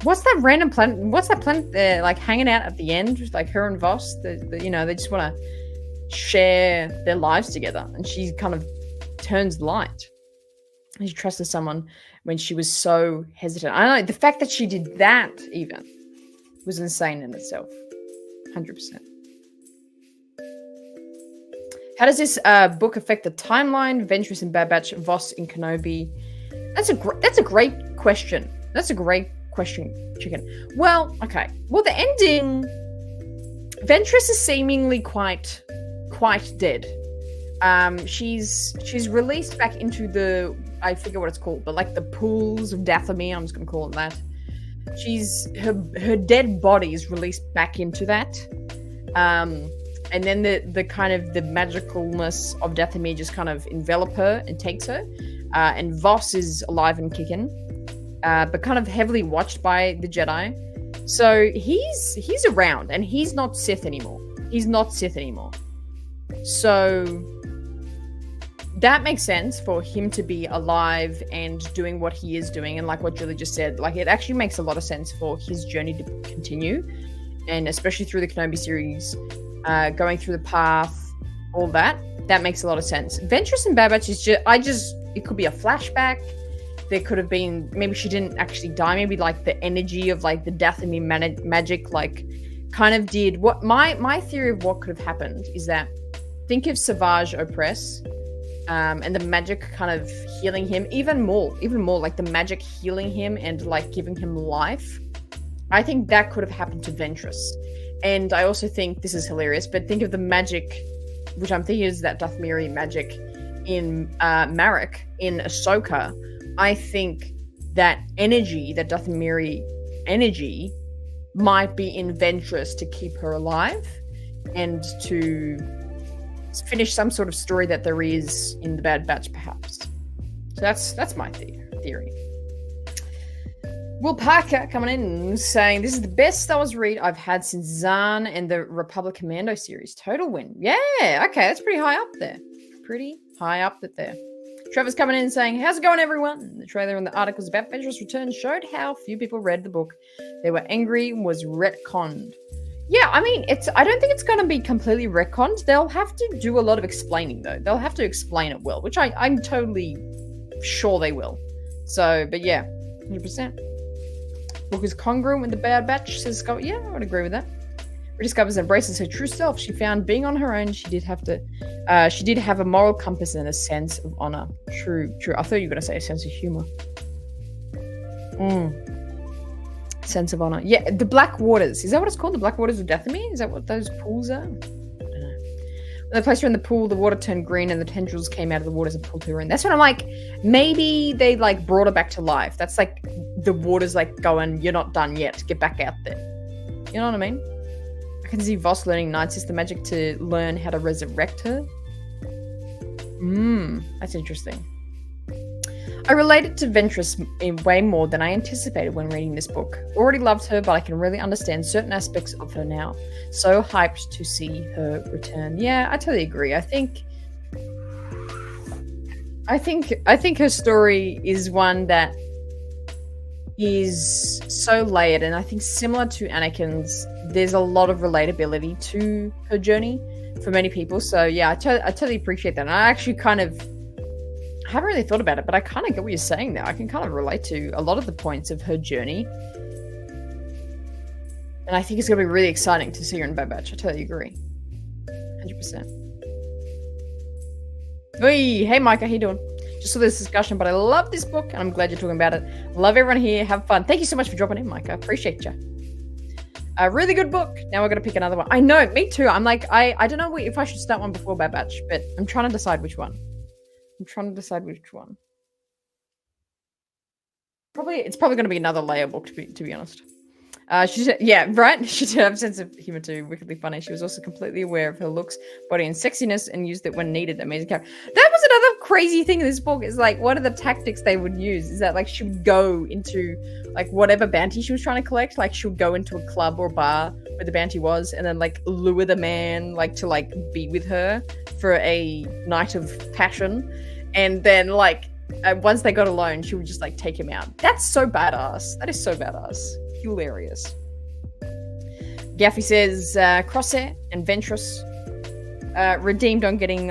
Speaker 1: What's that random planet? What's that planet there, like hanging out at the end, just like her and Voss? They just want to share their lives together, and she kind of turns light. And she trusted someone when she was so hesitant. I don't know, the fact that she did that even was insane in itself. 100%. How does this book affect the timeline? Ventress in Bad Batch, Voss in Kenobi. That's a great question. That's a great question, Chicken. Well, okay. Well, the ending. Ventress is seemingly quite dead. She's released back into the, I forget what it's called, but like the pools of Dathomir. I'm just gonna call it that. Her dead body is released back into that. And then the kind of the magicalness of Dathomir just kind of envelop her and takes her. And Voss is alive and kicking, but kind of heavily watched by the Jedi. So he's around, and he's not Sith anymore. So that makes sense for him to be alive and doing what he is doing. And like what Julie just said, like it actually makes a lot of sense for his journey to continue. And especially through the Kenobi series, going through the path, all that makes a lot of sense. Ventress and Bad Batch is it could be a flashback. There could have been, maybe she didn't actually die. Maybe like the energy of like the Dathomir magic, like kind of did what my theory of what could have happened is that think of Savage Opress, and the magic kind of healing him even more, like the magic healing him and like giving him life. I think that could have happened to Ventress. And I also think, this is hilarious, but think of the magic, which I'm thinking is that Dathomiri magic in Marek, in Ahsoka. I think that energy, that Dathomiri energy, might be in Ventress to keep her alive and to finish some sort of story that there is in the Bad Batch, perhaps. So that's my theory. Will Parker coming in saying, this is the best Star Wars read I've had since Zahn and the Republic Commando series. Total win. Yeah, okay, that's pretty high up there. Trevor's coming in saying, how's it going, everyone? The trailer and the articles about Ventress' return showed how few people read the book. They were angry, was retconned. Yeah, I mean, I don't think it's going to be completely retconned. They'll have to do a lot of explaining, though. They'll have to explain it well, which I'm totally sure they will. So, but yeah, 100%. Book is congruent with the Bad Batch, says Scott. Yeah, I would agree with that. Rediscovers and embraces her true self. She found being on her own, she did have a moral compass and a sense of honor. True. I thought you were going to say a sense of humor. Sense of honor. Yeah, the Black Waters. Is that what it's called? The Black Waters of Dathomir? Is that what those pools are? I don't know. They placed her in the pool, the water turned green, and the tendrils came out of the waters and pulled her in. That's when I'm like, maybe they like brought her back to life. That's like the water's like going, you're not done yet. Get back out there. You know what I mean? I can see Voss learning Night Sister magic to learn how to resurrect her. That's interesting. I related to Ventress in way more than I anticipated when reading this book. Already loved her, but I can really understand certain aspects of her now. So hyped to see her return. Yeah, I totally agree. I think her story is one that is so layered, and I think similar to Anakin's, there's a lot of relatability to her journey for many people. So yeah, I totally appreciate that. And I actually I haven't really thought about it, but I kind of get what you're saying there. I can kind of relate to a lot of the points of her journey. And I think it's going to be really exciting to see her in Bad Batch. I totally agree. 100%. Hey, Mike, how you doing? Just saw this discussion, but I love this book, and I'm glad you're talking about it. Love everyone here. Have fun. Thank you so much for dropping in, Mike. I appreciate you. A really good book. Now we're going to pick another one. I know, me too. I'm like, I don't know if I should start one before Bad Batch, but I'm trying to decide which one. It's probably going to be another Leia book, to be honest. She said, yeah, right? She did have a sense of humor too, wickedly funny. She was also completely aware of her looks, body, and sexiness, and used it when needed. Amazing character. That was another crazy thing in this book. Is like, what are the tactics they would use? Is that like she would go into like whatever bounty she was trying to collect. Like she would go into a club or bar where the bounty was, and then like lure the man like to like be with her for a night of passion, and then like once they got alone, she would just like take him out. That's so badass. That is so badass. Hilarious. Gaffy says Crosshair and Ventress redeemed on getting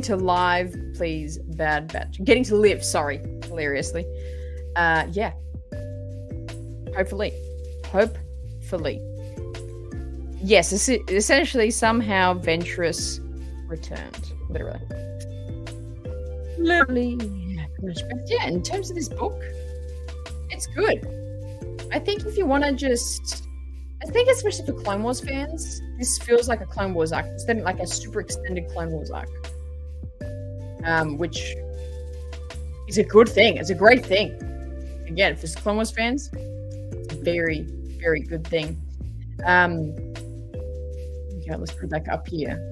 Speaker 1: to live, please. Bad Batch. Getting to live, sorry. Hilariously. Yeah. Hopefully. Yes, essentially somehow Ventress returned. Literally. Yeah, in terms of this book, it's good. I think if you want to I think especially for Clone Wars fans, this feels like a Clone Wars arc instead of like a super extended Clone Wars arc. Which is a good thing. It's a great thing. Again, for Clone Wars fans, it's a very, very good thing. Okay, let's put it back up here.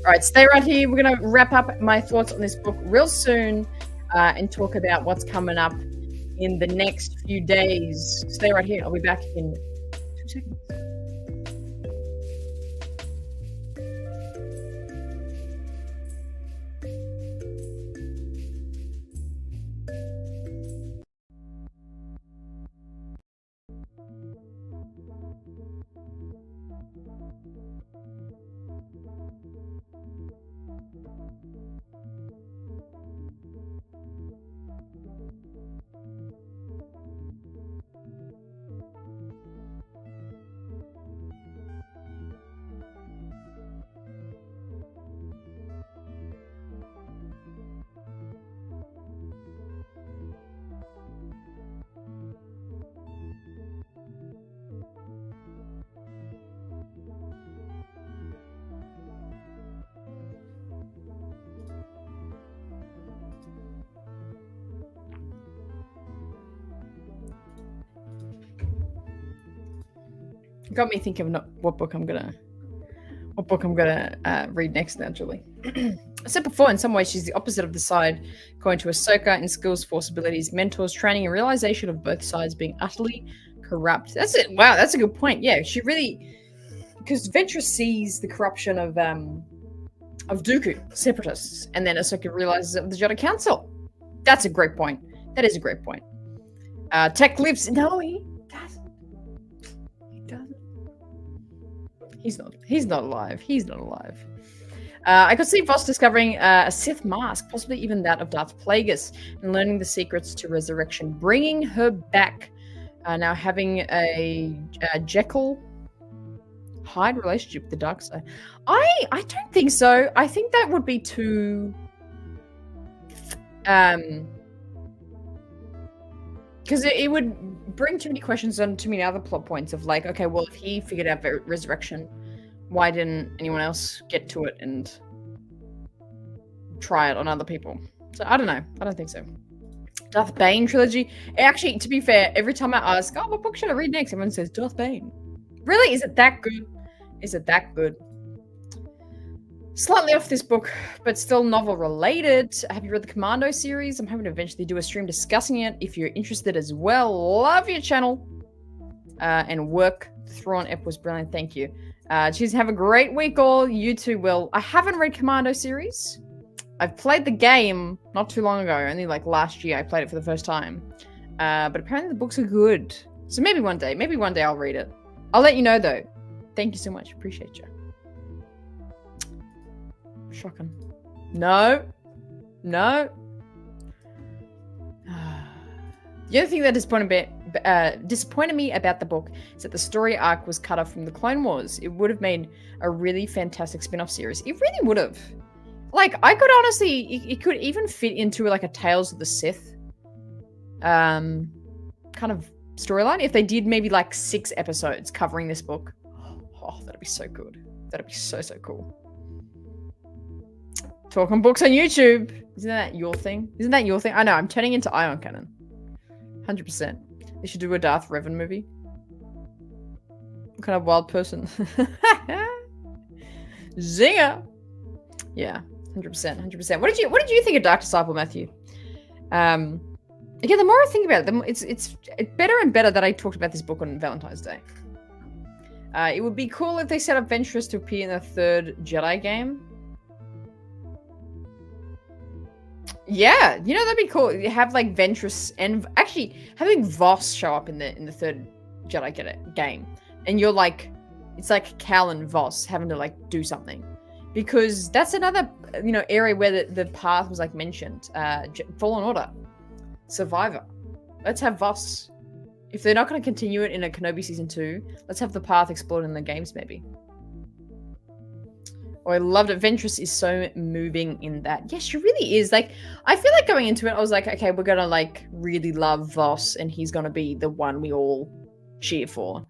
Speaker 1: All right, stay right here. We're going to wrap up my thoughts on this book real soon and talk about what's coming up in the next few days. Stay right here. I'll be back in 2 seconds. Got me thinking of what book I'm gonna read next. Naturally, I said before, in some ways she's the opposite of the side going to Ahsoka in skills, force, abilities, mentors, training, and realization of both sides being utterly corrupt. That's it. Wow, that's a good point. Yeah, she really, because Ventress sees the corruption of Dooku separatists, and then Ahsoka realizes it with the Jedi Council. That's a great point. That is a great point. Tech lives. No, he doesn't. He's not alive. He's not alive. I could see Voss discovering a Sith mask, possibly even that of Darth Plagueis, and learning the secrets to resurrection, bringing her back. Now having a Jekyll Hyde relationship with the dark side. I don't think so. I think that would be too because it would bring too many questions on too many other plot points of like, okay, well, if he figured out resurrection, why didn't anyone else get to it and try it on other people? So I don't know. I don't think so. Darth Bane trilogy. Actually, to be fair, every time I ask, oh, what book should I read next? Everyone says Darth Bane. Really? Is it that good? Is it that good? Slightly off this book, but still novel related. Have you read the Commando series? I'm hoping to eventually do a stream discussing it if you're interested as well. Love your channel. And work. The Thrawn ep was brilliant. Thank you. Cheers. Have a great week all. You too will. I haven't read Commando series. I've played the game not too long ago. Only like last year I played it for the first time. But apparently the books are good. So maybe one day I'll read it. I'll let you know though. Thank you so much. Appreciate you. Shocking. No. The other thing that disappointed me about the book is that the story arc was cut off from the Clone Wars. It would have made a really fantastic spin-off series. It really would have. Like, I could honestly... It could even fit into, like, a Tales of the Sith kind of storyline. If they did maybe, like, 6 episodes covering this book. Oh, that'd be so good. That'd be so, so cool. Talking books on YouTube. Isn't that your thing? I know, I'm turning into Ion Cannon. 100%. They should do a Darth Revan movie. What kind of wild person? Zinger! Yeah, 100%. What did you think of Dark Disciple, Matthew? Again, the more I think about it, it's better and better that I talked about this book on Valentine's Day. It would be cool if they set up Ventress to appear in the 3rd Jedi game. Yeah, you know, that'd be cool. You have like Ventress and actually having Voss show up in the 3rd Jedi game, and you're like, it's like Cal and Voss having to like do something, because that's another area where the path was like mentioned. Fallen Order, Survivor. Let's have Voss. If they're not going to continue it in a Kenobi season 2, let's have the path explored in the games maybe. Oh, I loved it. Ventress is so moving in that. Yeah, she really is. Like, I feel like going into it, I was like, okay, we're gonna like really love Voss, and he's gonna be the one we all cheer for.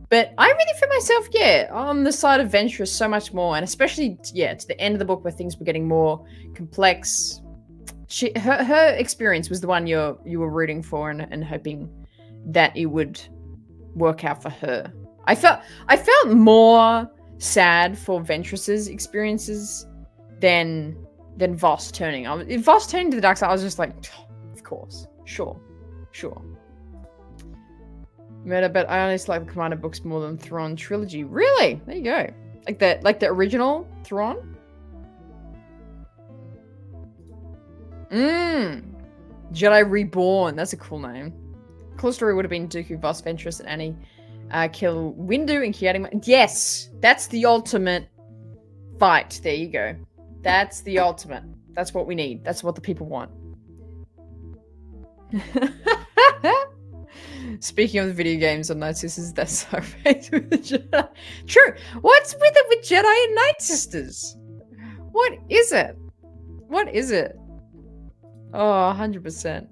Speaker 1: But I really feel myself, yeah, on the side of Ventress so much more, and especially, yeah, to the end of the book where things were getting more complex. Her experience was the one you were rooting for and hoping that it would work out for her. I felt more sad for Ventress's experiences than Voss turning. If Voss turning to the dark side, I was just like, oh, of course, sure. Murder, but I honestly like the Commander books more than Thrawn trilogy. Really? There you go. Like the original Thrawn. Jedi Reborn. That's a cool name. Cool story would have been Dooku, Voss, Ventress, and Annie. Kill Windu and Kiadi. Yes, that's the ultimate fight. There you go. That's the ultimate. That's what we need. That's what the people want. Speaking of the video games on Night Sisters, that's so right with the Jedi. True. What's with it with Jedi and Night Sisters? What is it? Oh, 100%.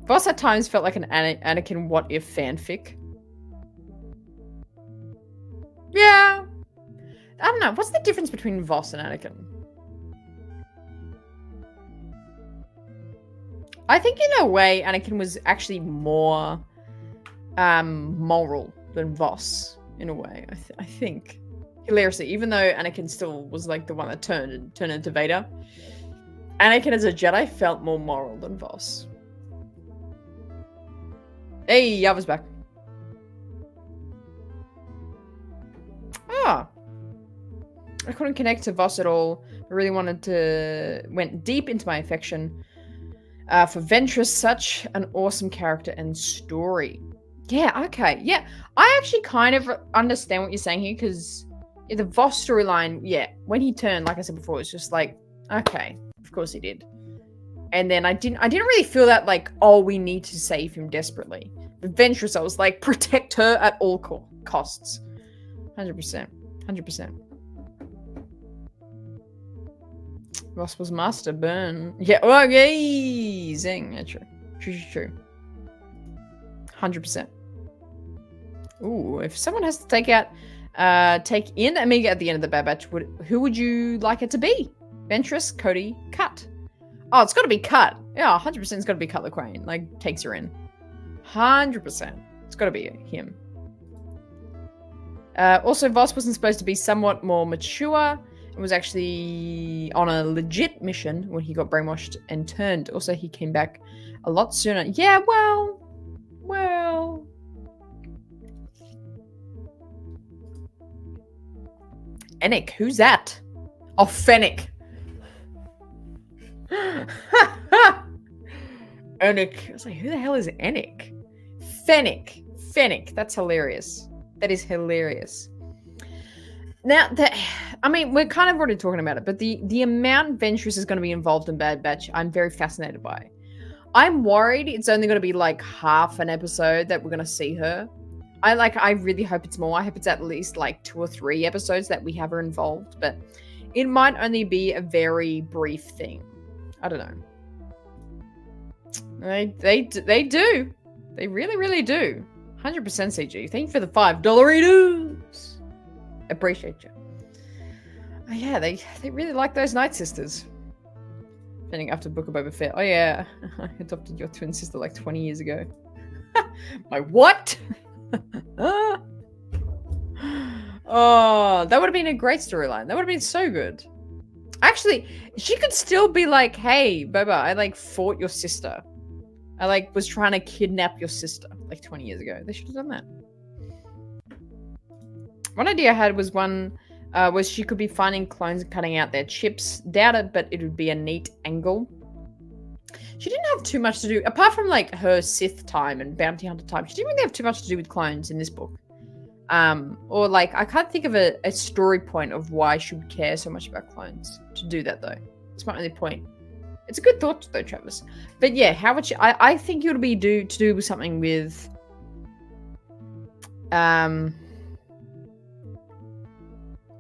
Speaker 1: Voss at times felt like an Anakin what if fanfic. Yeah. I don't know. What's the difference between Voss and Anakin? I think in a way Anakin was actually more moral than Voss in a way. I think. Hilariously, even though Anakin still was like the one that turned into Vader, Anakin as a Jedi felt more moral than Voss. Hey, Yava's back. Ah. I couldn't connect to Voss at all. I really went deep into my affection for Ventress. Such an awesome character and story. Yeah, okay. Yeah, I actually kind of understand what you're saying here, because the Voss storyline, yeah, when he turned, like I said before, it's just like, okay, of course he did. And then I didn't really feel that like, oh, we need to save him desperately. But Ventress, I was like, protect her at all costs. 100%. Ross was master burn. Yeah, oh, yay! Zing. Yeah, true. 100%. Ooh, if someone has to take out Take in Amiga at the end of the Bad Batch. Who would you like it to be? Ventress, Cody, Cut. Oh, it's got to be Cut. Yeah, 100% it's got to be Cut Lawquane. Like, takes her in. 100%. It's got to be him. Also, Voss wasn't supposed to be somewhat more mature. It was actually on a legit mission when he got brainwashed and turned. Also, he came back a lot sooner. Yeah, well... Enoch, who's that? Oh, Fennec. Enoch. I was like, who the hell is Enoch? Fennec. That's hilarious. That is hilarious. Now, we're kind of already talking about it, but the amount Ventress is going to be involved in Bad Batch, I'm very fascinated by. I'm worried it's only going to be like half an episode that we're going to see her. I really hope it's more. I hope it's at least like 2 or 3 episodes that we have her involved, but it might only be a very brief thing. I don't know. They do. They really, really do. 100% CG. Thank you for the $5 Appreciate you. Oh, yeah, they really like those Night Sisters. Ending after Book of Boba Fett. Oh yeah, I adopted your twin sister like 20 years ago. My what? Oh, that would have been a great storyline. That would have been so good. Actually, she could still be like, hey, Boba, I like fought your sister. I like was trying to kidnap your sister like 20 years ago. They should have done that. One idea I had was was she could be finding clones and cutting out their chips. Doubt it, but it would be a neat angle. She didn't have too much to do, apart from like her Sith time and bounty hunter time. She didn't really have too much to do with clones in this book. Or like, I can't think of a story point of why she would care so much about clones to do that though. It's my only point. It's a good thought though, Travis. But yeah, how would she? I think it would be to do with something with,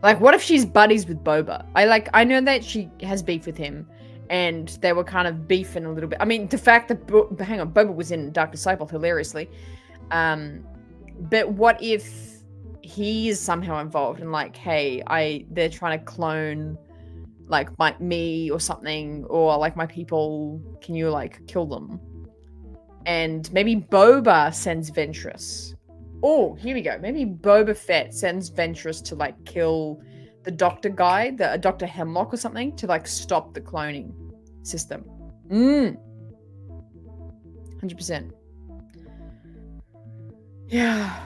Speaker 1: like, what if she's buddies with Boba? I know that she has beef with him, and they were kind of beefing a little bit. I mean, the fact that Boba was in Dark Disciple hilariously, but what if he is somehow involved and like, hey, they're trying to clone like me or something, or like my people, can you like kill them? And maybe Boba sends Ventress. Oh, here we go. Maybe Boba Fett sends Ventress to like kill the doctor guy, Dr. Hemlock or something, to like stop the cloning system. 100%. Yeah.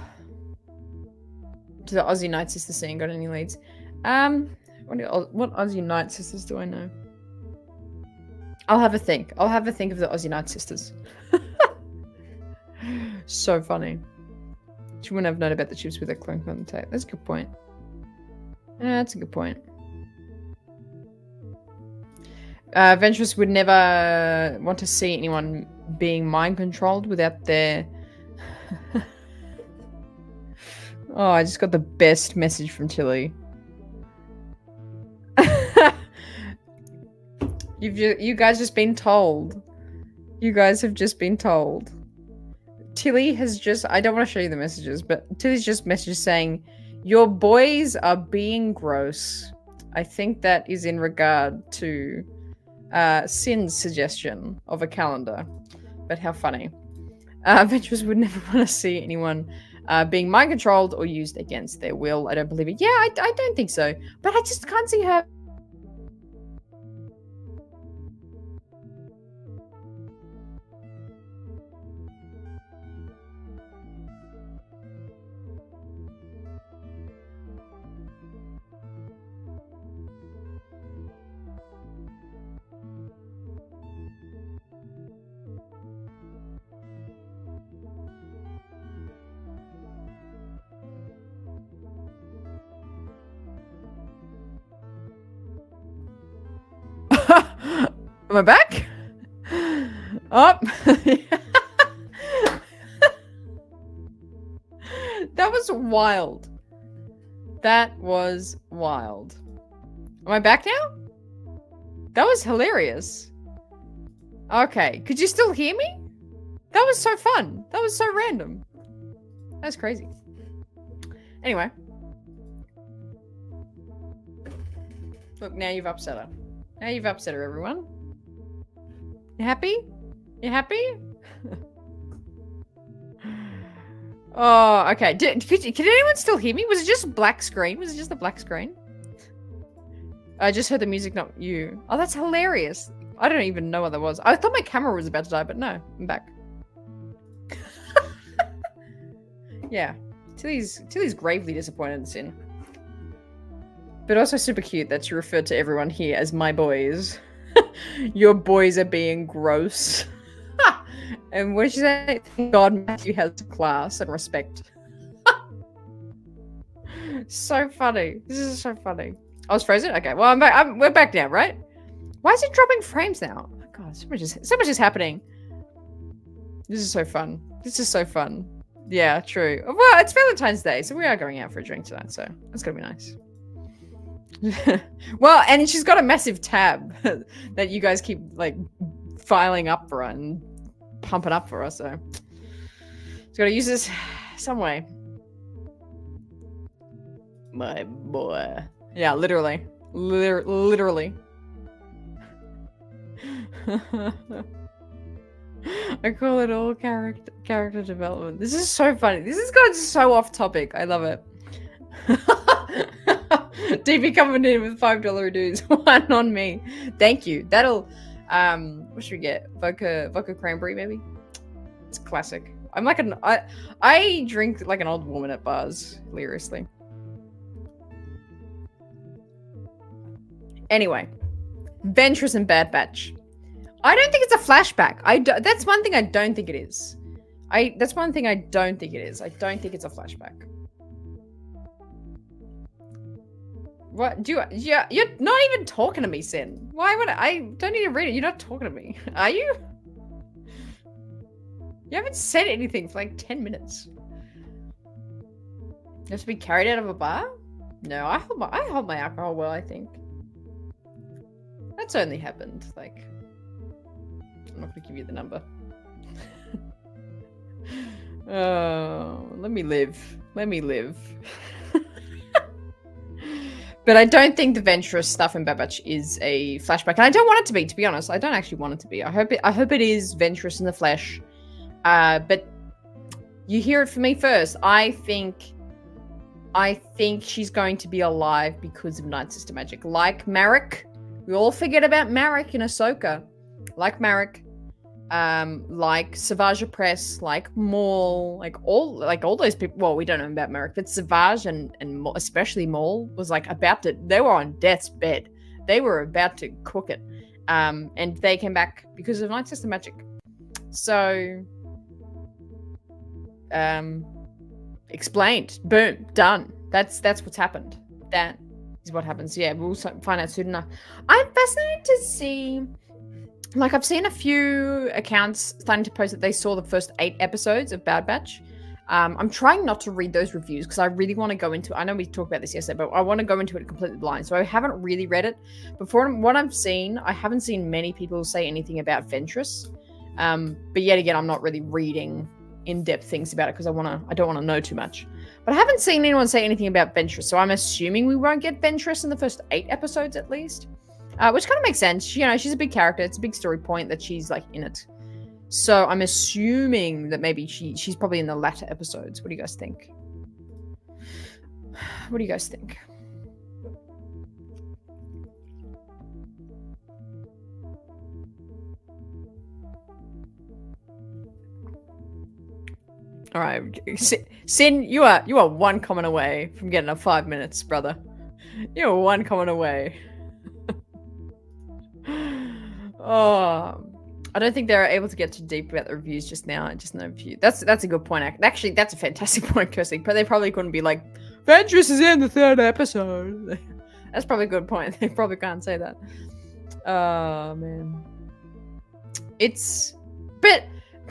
Speaker 1: To the Aussie Night Sister scene, got any leads? What Aussie Night Sisters do I know? I'll have a think. I'll have a think of the Aussie Night Sisters. So funny. She wouldn't have known about the chips with a clunk on the tape. That's a good point. Yeah, that's a good point. Ventress would never want to see anyone being mind controlled without their... Oh, I just got the best message from Tilly. You guys just been told. You guys have just been told. Tilly has just... I don't want to show you the messages, but Tilly's just messaged saying, your boys are being gross. I think that is in regard to Sin's suggestion of a calendar. But how funny. Ventress would never want to see anyone being mind controlled or used against their will. I don't believe it. Yeah, I don't think so. But I just can't see her... Am I back? Oh. That was wild. That was wild. Am I back now? That was hilarious. Okay. Could you still hear me? That was so fun. That was so random. That's crazy. Anyway. Look, now you've upset her. Now you've upset her, everyone. You happy? You happy? Oh, okay. Could anyone still hear me? Was it just a black screen? Was it just a black screen? I just heard the music, not you. Oh, that's hilarious. I don't even know what that was. I thought my camera was about to die, but no, I'm back. Yeah. Tilly's gravely disappointed in Sin. But also super cute that you referred to everyone here as my boys. Your boys are being gross. And what did she say? Thank God Matthew has class and respect. So funny. This is so funny. I was frozen? Okay, well, I'm back. We're back now, right? Why is it dropping frames now? Oh my God, so much is happening. This is so fun. This is so fun. Yeah, true. Well, it's Valentine's Day, so we are going out for a drink tonight, so that's gonna be nice. Well, and she's got a massive tab that you guys keep like filing up for her and pumping up for us, so she's got to use this some way. My boy. Yeah, literally. Literally. I call it all character development. This is so funny. This has gone so off topic. I love it. DP coming in with $5 dues. One on me. Thank you. That'll what should we get? Vodka cranberry maybe? It's classic. I'm like I drink like an old woman at bars, hilariously. Anyway, Ventress and Bad Batch. I don't think it's a flashback. That's one thing I don't think it is. That's one thing I don't think it is. I don't think it's a flashback. What do you? Yeah, you're not even talking to me, Sin. Why would I don't need to read it. You're not talking to me, are you? You haven't said anything for like 10 minutes. You have to be carried out of a bar? No, I hold my alcohol well, I think. That's only happened, like... I'm not gonna give you the number. Oh, let me live. Let me live. But I don't think the Ventress stuff in Bad Batch is a flashback. And I don't want it to be honest. I don't actually want it to be. I hope it is Ventress in the flesh. But you hear it from me first. I think she's going to be alive because of Night Sister magic. Like Marek. We all forget about Marek in Ahsoka. Like Marek. Like Savage Press, like Maul, like all those people. Well, we don't know about Marek, but Savage and especially Maul was like they were on death's bed. They were about to cook it. And they came back because of Night Sister magic. So explained. Boom. Done. That's what's happened. That is what happens. Yeah, we'll find out soon enough. I'm fascinated to see. Like, I've seen a few accounts starting to post that they saw the first 8 episodes of Bad Batch. I'm trying not to read those reviews because I really want to go into... I know we talked about this yesterday, but I want to go into it completely blind. So I haven't really read it. But from what I've seen, I haven't seen many people say anything about Ventress. But yet again, I'm not really reading in-depth things about it because I don't want to know too much. But I haven't seen anyone say anything about Ventress. So I'm assuming we won't get Ventress in the first 8 episodes at least. Which kind of makes sense. You know, she's a big character. It's a big story point that she's, like, in it. So I'm assuming that maybe she's probably in the latter episodes. What do you guys think? What do you guys think? All right. Sin, you are 1 comment away from getting a 5 minutes, brother. You're 1 comment away. Oh, I don't think they're able to get too deep about the reviews just now. I just know a few. That's a good point. Actually, that's a fantastic point, Kirsty. But they probably couldn't be like, Ventress is in the 3rd episode. That's probably a good point. They probably can't say that. Oh, man. But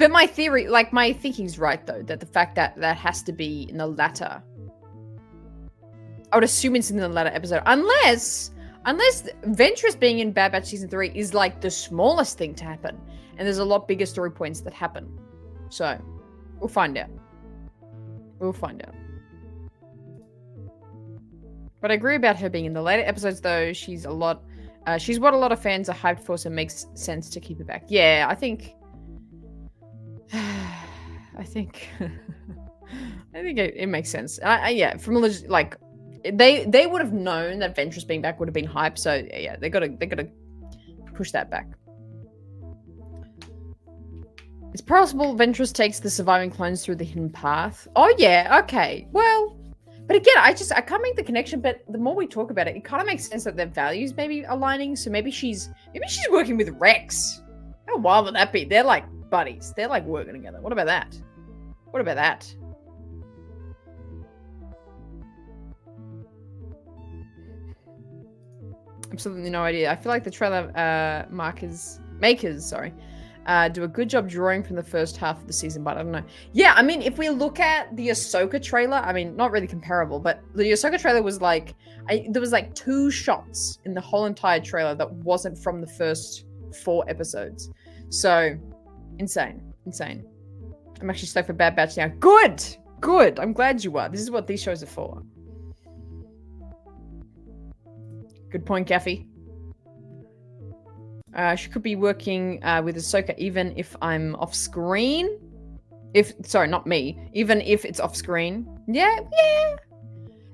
Speaker 1: my theory, like, my thinking's right, though, that the fact that that has to be in the latter. I would assume it's in the latter episode. Unless Ventress being in Bad Batch Season 3 is like the smallest thing to happen. And there's a lot bigger story points that happen. So, we'll find out. We'll find out. But I agree about her being in the later episodes, though. She's what a lot of fans are hyped for, so it makes sense to keep her back. Yeah, I think I think it makes sense. Yeah, from like they would have known that Ventress being back would have been hype. So yeah, they gotta push that back. It's possible Ventress takes the surviving clones through the hidden path. Oh yeah, okay. Well, but again, I can't make the connection. But the more we talk about it, it kind of makes sense that their values may be aligning. So maybe she's working with Rex. How wild would that be? They're like buddies. They're like working together. What about that? What about that? Absolutely no idea. I feel like the trailer makers, do a good job drawing from the first half of the season, but I don't know. Yeah, I mean, if we look at the Ahsoka trailer, I mean, not really comparable, but the Ahsoka trailer was like, there was like 2 shots in the whole entire trailer that wasn't from the first 4 episodes. So, insane. I'm actually stoked for Bad Batch now. Good. I'm glad you are. This is what these shows are for. Good point, Gaffy. She could be working with Ahsoka even if I'm off screen. Sorry, not me. Even if it's off screen. Yeah.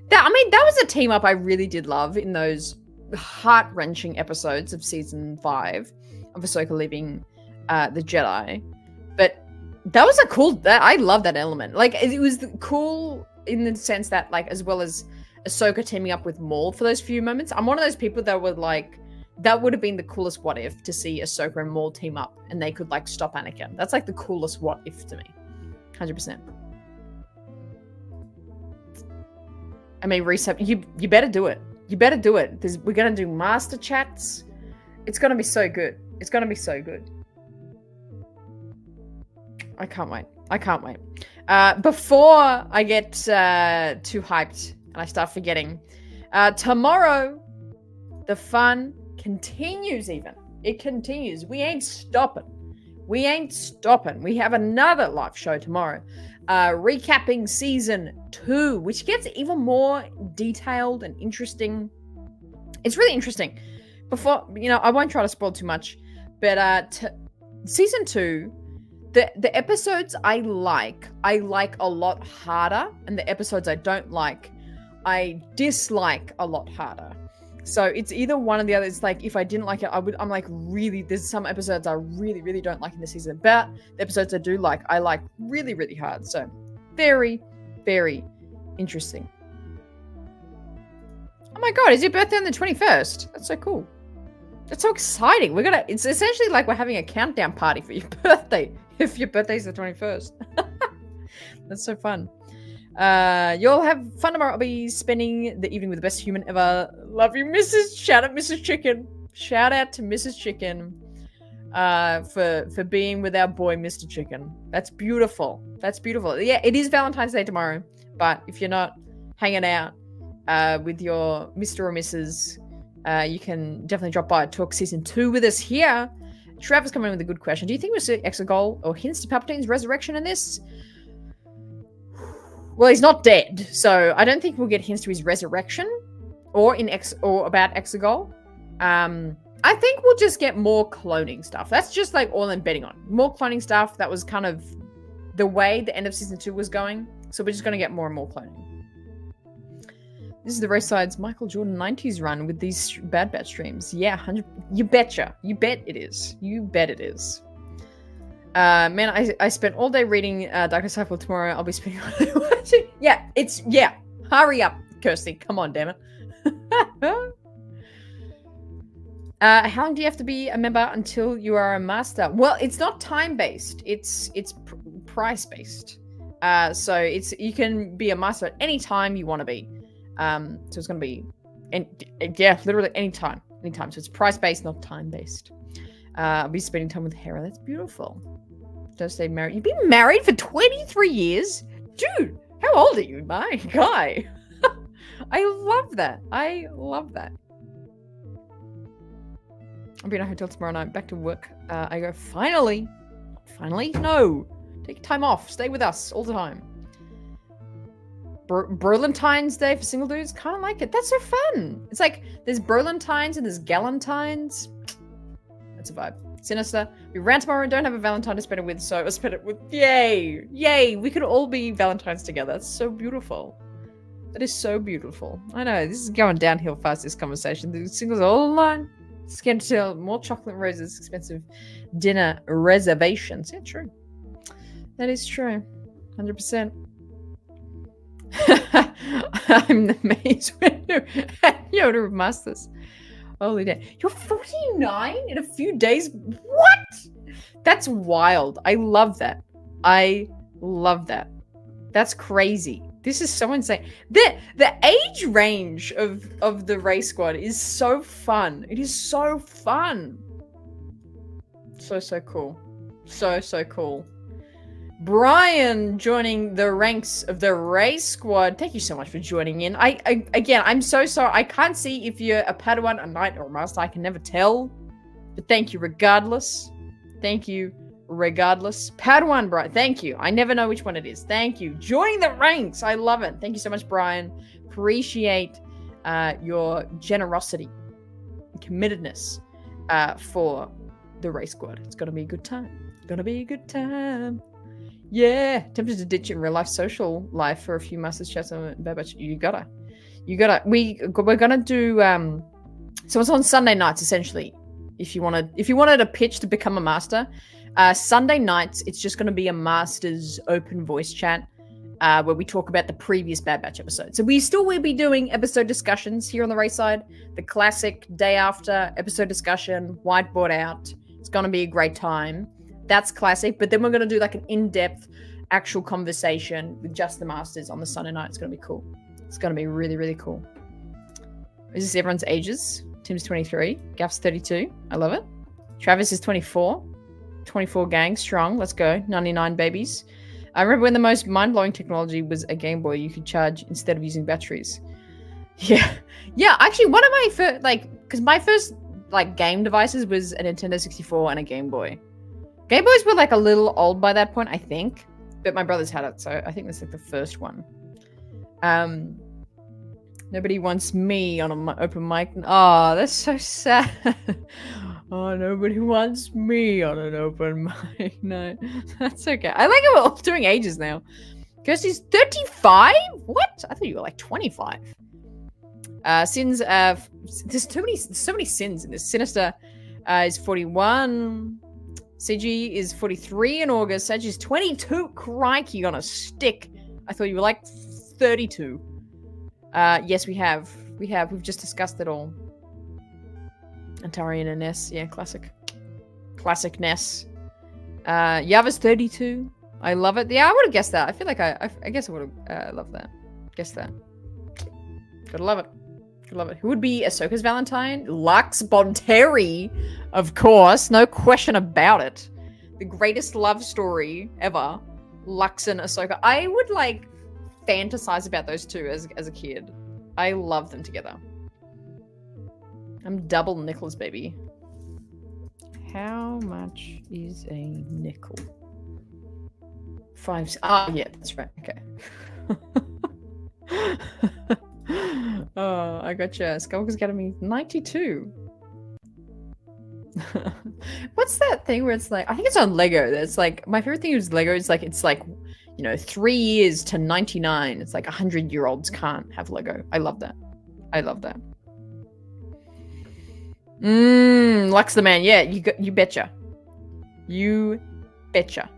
Speaker 1: That was a team up I really did love in those heart-wrenching episodes of season 5 of Ahsoka leaving the Jedi. But that was a cool. I love that element. Like, it was cool in the sense that, like, as well as Ahsoka teaming up with Maul for those few moments. I'm one of those people that would like. That would have been the coolest what if to see Ahsoka and Maul team up and they could like stop Anakin. That's like the coolest what if to me. 100%. I mean, reset. You better do it. You better do it. We're going to do master chats. It's going to be so good. It's going to be so good. I can't wait. Before I get too hyped and I start forgetting, tomorrow, the fun continues even. It continues. We ain't stopping. We have another live show tomorrow. Recapping season 2, which gets even more detailed and interesting. It's really interesting. Before, I won't try to spoil too much, but season 2, the episodes I like a lot harder, and the episodes I don't like, I dislike a lot harder. So it's either one or the other. It's like, if I didn't like it, I'm like, really, there's some episodes I really, really don't like in the season, but the episodes I do like, I like really, really hard. So very, very interesting. Oh my God, is your birthday on the 21st? That's so cool. That's so exciting. It's essentially like we're having a countdown party for your birthday, if your birthday's the 21st. That's so fun. You'll have fun tomorrow. I'll be spending the evening with the best human ever. Love you, Mrs. Shout out Mrs. Chicken. Shout out to Mrs. Chicken for being with our boy, Mr. Chicken. That's beautiful. Yeah, it is Valentine's Day tomorrow, but if you're not hanging out with your Mr. or Mrs., you can definitely drop by Talk Season 2 with us here. Travis coming in with a good question. Do you think we'll see Exegol or hints to Palpatine's resurrection in this? Well, he's not dead, so I don't think we'll get hints to his resurrection or about Exegol. I think we'll just get more cloning stuff. That's just like all I'm betting on. More cloning stuff. That was kind of the way the end of season 2 was going. So we're just going to get more and more cloning. This is the Race Side's Michael Jordan 90s run with these Bad Batch streams. Yeah, 100. You betcha. You bet it is. Man, I spent all day reading Dark Disciple. Tomorrow I'll be spending all day watching. Yeah. Hurry up, Kirsty. Come on, damn it. How long do you have to be a member until you are a master? Well, it's not time-based. It's price-based. So you can be a master at any time you want to be. So it's going to be, literally any time. So it's price-based, not time-based. I'll be spending time with Hera. That's beautiful. Don't stay married. You've been married for 23 years? Dude, how old are you, my guy? I love that. I'll be in a hotel tomorrow night. Back to work. I go, finally? No. Take time off. Stay with us all the time. Brolentine's Day for single dudes. Kind of like it. That's so fun. It's like there's Brolentines and there's Galentines. That's a vibe. Sinister. We ran tomorrow and don't have a Valentine to spend it with, so I'll spend it with. Yay! Yay! We could all be Valentines together. That's so beautiful. That is so beautiful. I know, this is going downhill fast, this conversation. The singles are all online. Scan to tell, more chocolate roses, expensive dinner reservations. Yeah, true. That is true. 100%. I'm the maze winner at Yoda of Masters. Holy day. You're 49 in a few days? What? That's wild. I love that. I love that. That's crazy. This is so insane. The age range of the race squad is so fun. It is so fun. So cool. So cool. Brian joining the ranks of the race squad. Thank you so much for joining in. Again, I'm so sorry. I can't see if you're a Padawan, a knight, or a master. I can never tell. But thank you regardless. Thank you regardless. Padawan, Brian. Thank you. I never know which one it is. Thank you. Joining the ranks. I love it. Thank you so much, Brian. Appreciate your generosity and committedness for the race squad. It's going to be a good time. Gonna be a good time. Yeah, tempted to ditch it in real life, social life for a few masters chats on but you gotta. We're gonna do so it's on Sunday nights essentially. If you wanted a pitch to become a master, Sunday nights it's just gonna be a masters open voice chat where we talk about the previous Bad Batch episode. So we still will be doing episode discussions here on the race side, the classic day after episode discussion, whiteboard out. It's gonna be a great time. That's classic, but then we're going to do like an in-depth actual conversation with just the masters on the Sunday night. It's going to be cool. It's going to be really, really cool. Is this everyone's ages? Tim's 23. Gaff's 32. I love it. Travis is 24. 24 gang, strong. Let's go. 99 babies. I remember when the most mind-blowing technology was a Game Boy you could charge instead of using batteries. Yeah. Yeah, actually, one of my first, because my first, game devices was a Nintendo 64 and a Game Boy. Game Boys were a little old by that point, I think. But my brothers had it, so I think that's the first one. Nobody wants me on an open mic. Oh, that's so sad. Oh, nobody wants me on an open mic. No, that's okay. I like it. We're all doing ages now. Kirsty's 35? What? I thought you were 25. Sins, there's so many sins in this. Sinister is 41. CG is 43 in August. Sag is 22. Crikey on a stick. I thought you were 32. Yes, we have. We've just discussed it all. Antarian and Ness. Yeah, classic. Classic Ness. Yava's 32. I love it. Yeah, I would have guessed that. I feel like I guess I would have loved that. Guessed that. Gotta love it. Love it. Who would be Ahsoka's Valentine? Lux Bonteri, of course. No question about it. The greatest love story ever. Lux and Ahsoka. I would fantasize about those two as a kid. I love them together. I'm double nickels, baby. How much is a nickel? 5. Ah, yeah, that's right. Okay. Oh, I gotcha. Skywalker's Academy 92. What's that thing where it's I think it's on Lego. That's my favorite thing is Lego. It's 3 years to 99. It's 100-year-olds can't have Lego. I love that. I love that. Lux the man. Yeah, you betcha. You betcha.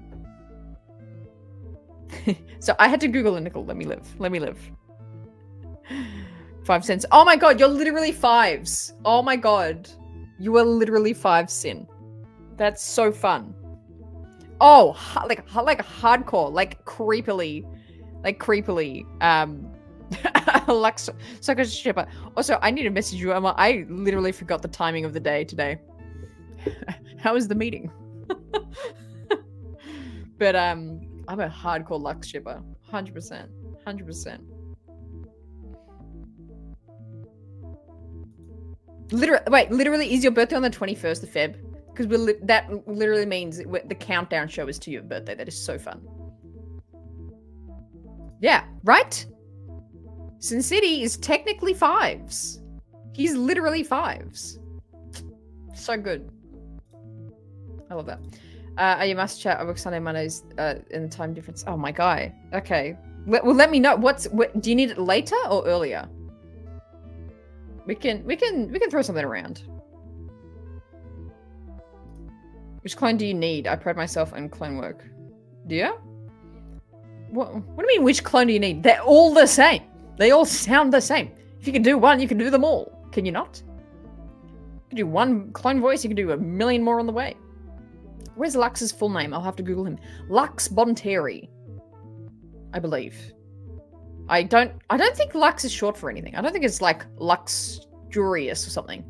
Speaker 1: So I had to Google a nickel. Let me live. 5 cents. Oh my god, you're literally 5s. Oh my god. You are literally 5 sin. That's so fun. Oh, hardcore, creepily. Alexa, Soccer Shipper. Also, I need to message you, Emma. I literally forgot the timing of the day today. How was the meeting? But I'm a hardcore Lux shipper. 100%. 100%. Literally, is your birthday on the 21st of Feb? Because that literally means the countdown show is to your birthday. That is so fun. Yeah, right? Sin City is technically 5s. He's literally 5s. So good. I love that. You must chat. I work Sunday, Mondays, in the time difference. Oh my guy. Okay. Well, let me know. Do you need it later or earlier? We can throw something around. Which clone do you need? I pride myself on clone work. Do you? What do you mean, which clone do you need? They're all the same. They all sound the same. If you can do one, you can do them all. Can you not? You can do one clone voice, you can do a million more on the way. Where's Lux's full name? I'll have to Google him. Lux Bonteri, I believe. I don't think Lux is short for anything. I don't think it's like Luxurious or something.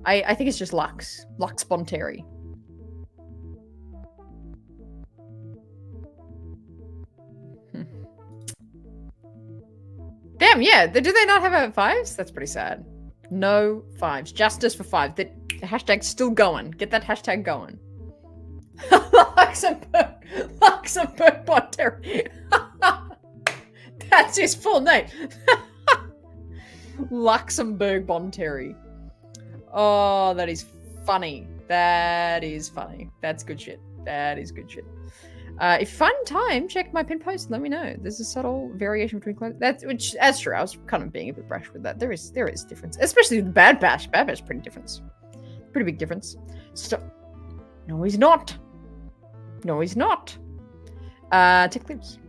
Speaker 1: I think it's just Lux. Lux Bonteri. Damn, yeah. Do they not have a 5s? That's pretty sad. No 5s. Justice for 5. The hashtag's still going. Get that hashtag going. Luxembourg Bonteri. That's his full name. Luxembourg Bonteri. Oh, that is funny. That is funny. That's good shit. That is good shit. If you find time, check my pin post and let me know. There's a subtle variation between clones. That's true. I was kind of being a bit brash with that. There is difference. Especially with Bad Bash. Bad Bash pretty difference. Pretty big difference. No, he's not. No, he's not. Take clips.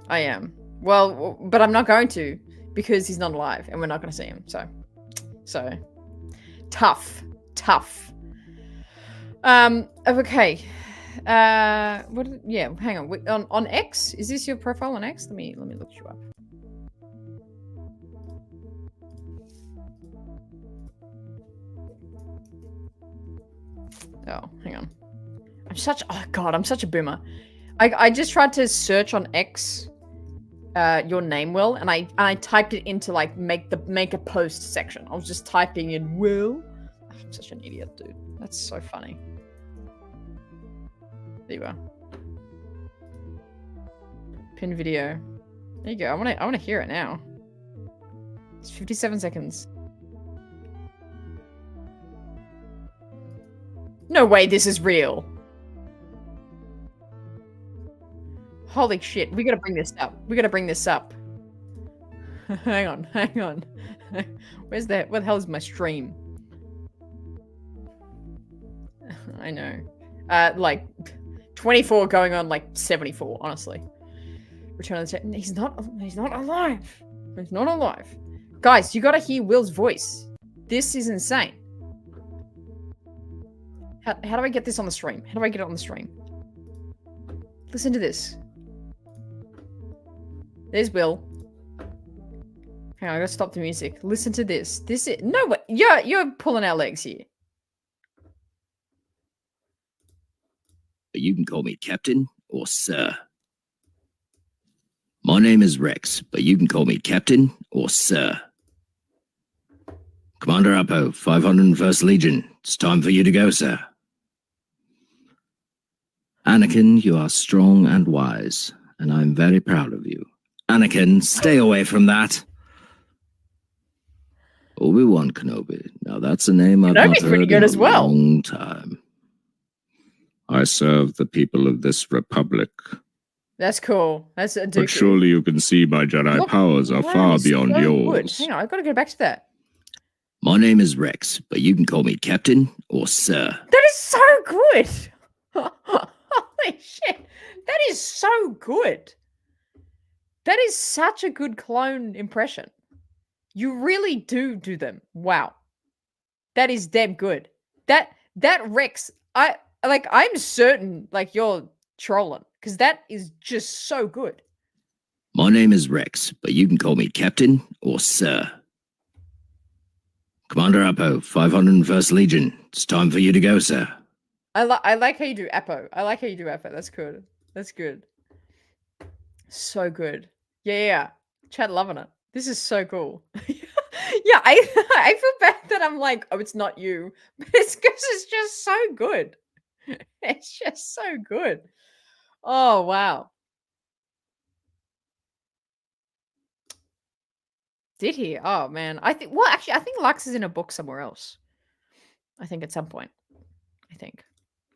Speaker 1: I am. Well, but I'm not going to because he's not alive and we're not going to see him. So tough. Okay. Yeah, hang on. On X, is this your profile on X? Let me look you up. Oh, hang on. I'm such a boomer. I just tried to search on X your name, Will, and I typed it into like make a post section. I was just typing in Will. I'm such an idiot, dude. That's so funny. There you are. Pin video. There you go. I want to hear it now. It's 57 seconds. No way this is real. Holy shit. We gotta bring this up. Hang on. Where the hell is my stream? I know. Like 24 going on like 74, honestly. Return of the Jedi. He's not alive. He's not alive. Guys, you gotta hear Will's voice. This is insane. How do I get this on the stream? How do I get it on the stream? Listen to this. There's Will. Hang on, I gotta stop the music. Listen to this. This is no way. You're pulling our legs here.
Speaker 2: You can call me Captain or Sir. My name is Rex, but you can call me Captain or Sir. Commander Apo, 501st Legion. It's time for you to go, sir. Anakin, you are strong and wise, and I'm very proud of you. Anakin, stay away from that. Obi-Wan Kenobi. Now that's a name I've not heard in a long time. I serve the people of this republic.
Speaker 1: That's cool. That's a
Speaker 2: But surely you can see my Jedi powers are far beyond yours.
Speaker 1: Hang on, I've got to go back to that.
Speaker 2: My name is Rex, but you can call me Captain or Sir.
Speaker 1: That is so good. Holy shit. That is so good. That is such a good clone impression. You really do them. Wow. That is damn good. That Rex, I'm certain like you're trolling because that is just so good.
Speaker 2: My name is Rex, but you can call me Captain or Sir. Commander Apo, 501st Legion. It's time for you to go, sir.
Speaker 1: I like how you do Apo. That's good. That's good. So good. Yeah. Chat loving it. This is so cool. Yeah, I feel bad that I'm like, oh, it's not you. But it's because it's just so good. It's just so good. Oh, wow. Did he? Oh man. I think. Well, actually, I think Lux is in a book somewhere else. I think at some point. I think.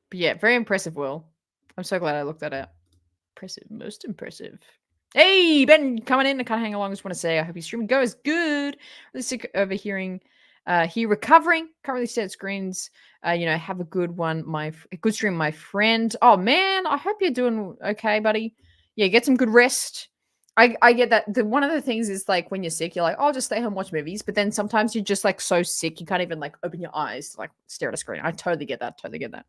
Speaker 1: But yeah, very impressive, Will. I'm so glad I looked that up. Impressive, most impressive. Hey, Ben, coming in. I can't hang along. Just want to say I hope your streaming goes good. Really sick overhearing. He recovering. Can't really stare at screens. Have a good one, a good stream, my friend. Oh man, I hope you're doing okay, buddy. Yeah, get some good rest. I get that. One of the things is like when you're sick, you're like, oh, just stay home, watch movies. But then sometimes you're just like so sick, you can't even like open your eyes to like stare at a screen. I totally get that. Totally get that.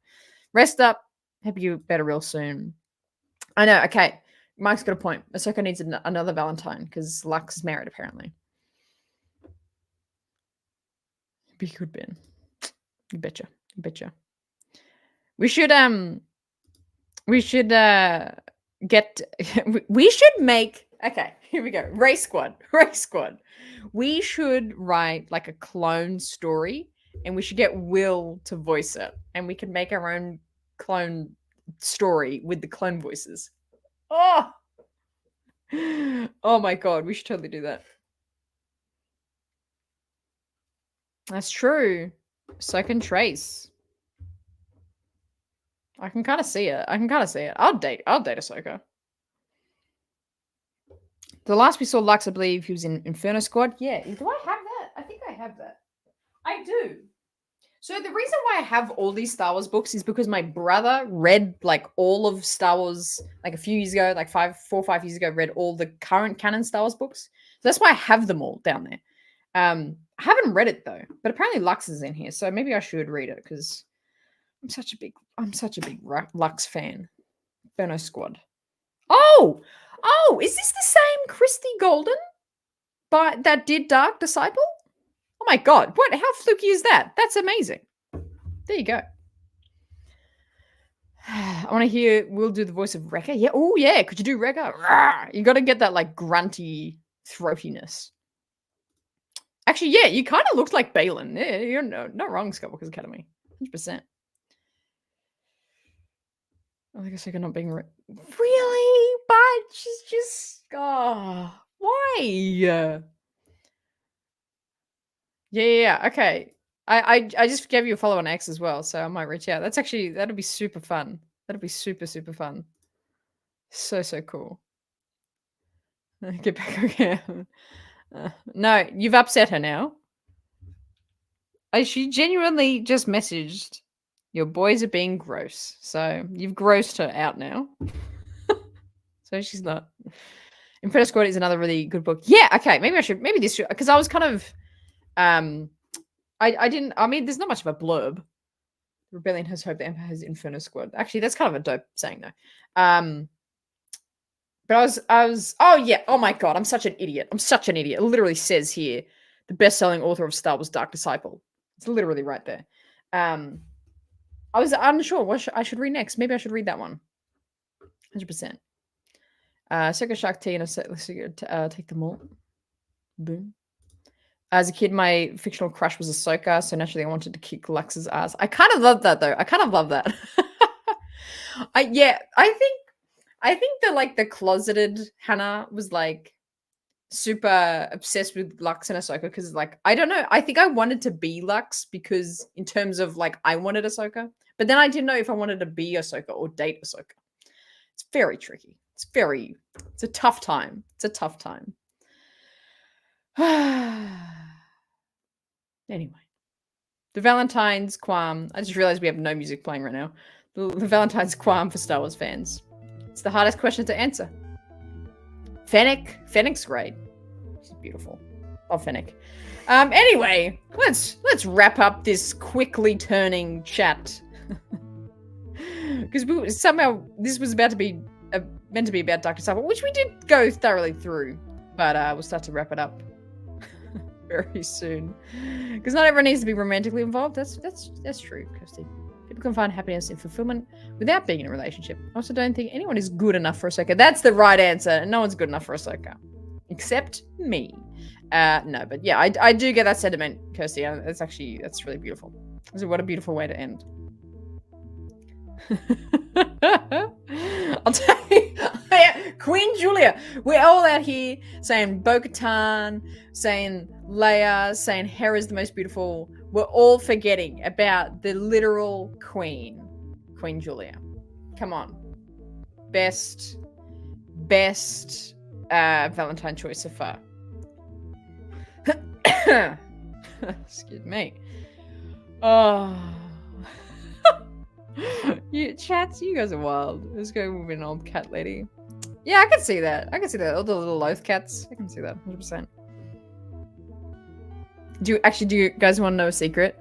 Speaker 1: Rest up. Hope you better real soon. I know. Okay. Mike's got a point. Ahsoka needs another Valentine because Lux is married, apparently. Be good, Ben. You betcha. You betcha. We should make okay, here we go. Race squad. We should write like a clone story and we should get Will to voice it. And we could make our own clone story with the clone voices. Oh my god, we should totally do that. That's true. So can Trace. I can kind of see it. I'll date Ahsoka. The last we saw Lux, I believe he was in Inferno Squad. Yeah. Do I have that? I think I have that. I do. So the reason why I have all these Star Wars books is because my brother read like all of Star Wars like a few years ago, like 4 or 5 years ago, read all the current canon Star Wars books. So that's why I have them all down there. I haven't read it though, but apparently Lux is in here, so maybe I should read it because I'm such a big Lux fan. Inferno Squad. Oh, is this the same Christy Golden that did Dark Disciple? Oh my god, what? How fluky is that? That's amazing. There you go. I want to hear Will do the voice of Wrecker. Yeah. Oh yeah. Could you do Wrecker? You got to get that like grunty throatiness. Actually, yeah, you kind of looked like Balin. Yeah, you're not wrong, Skywalker's Academy. 100%. I guess I'm not being really, but she's just why? Yeah. Okay. I just gave you a follow on X as well, so I might reach out. That'll be super fun. That'll be super fun. So cool. Get back again. No, you've upset her now. She genuinely just messaged, your boys are being gross. So you've grossed her out now. So she's not. Inferno Squad is another really good book. Yeah, okay. Maybe this should, because I was kind of I mean, there's not much of a blurb. Rebellion has hope, the Empire has Inferno Squad. Actually, that's kind of a dope saying though. But I was oh yeah, oh my god, I'm such an idiot. It literally says here, the best-selling author of Star Wars Dark Disciple. It's literally right there. I was unsure what I should read next. Maybe I should read that one. 100%. Second Shark Tea and take them all. Boom. As a kid, my fictional crush was Ahsoka, so naturally I wanted to kick Lux's ass. I kind of love that though. I kind of love that. I think the closeted Hannah was like super obsessed with Lux and Ahsoka because like I don't know. I think I wanted to be Lux because in terms of like I wanted Ahsoka, but then I didn't know if I wanted to be Ahsoka or date Ahsoka. It's very tricky. It's a tough time. Anyway, the Valentine's qualm. I just realized we have no music playing right now. The Valentine's qualm for Star Wars fans. It's the hardest question to answer. Fennec's great. She's beautiful. Oh, Fennec. Anyway, let's wrap up this quickly turning chat. Because somehow this was meant to be about Dr. Disciple, which we did go thoroughly through, but we'll start to wrap it up very soon. Because not everyone needs to be romantically involved. That's true, Kirsty. People can find happiness and fulfillment without being in a relationship. I also don't think anyone is good enough for Ahsoka. That's the right answer. No one's good enough for Ahsoka. Except me. No, but yeah, I do get that sentiment, Kirsty. That's really beautiful. So what a beautiful way to end. I'll tell you, Yeah, Queen Julia. We're all out here saying Bo-Katan, saying Leia, saying Hera's the most beautiful. We're all forgetting about the literal queen, Queen Julia. Come on. Best Valentine choice so far. Excuse me. Oh. You guys are wild. Let's go with an old cat lady. Yeah, I can see that. I can see that. All the little loath cats. I can see that 100%. Do you guys want to know a secret?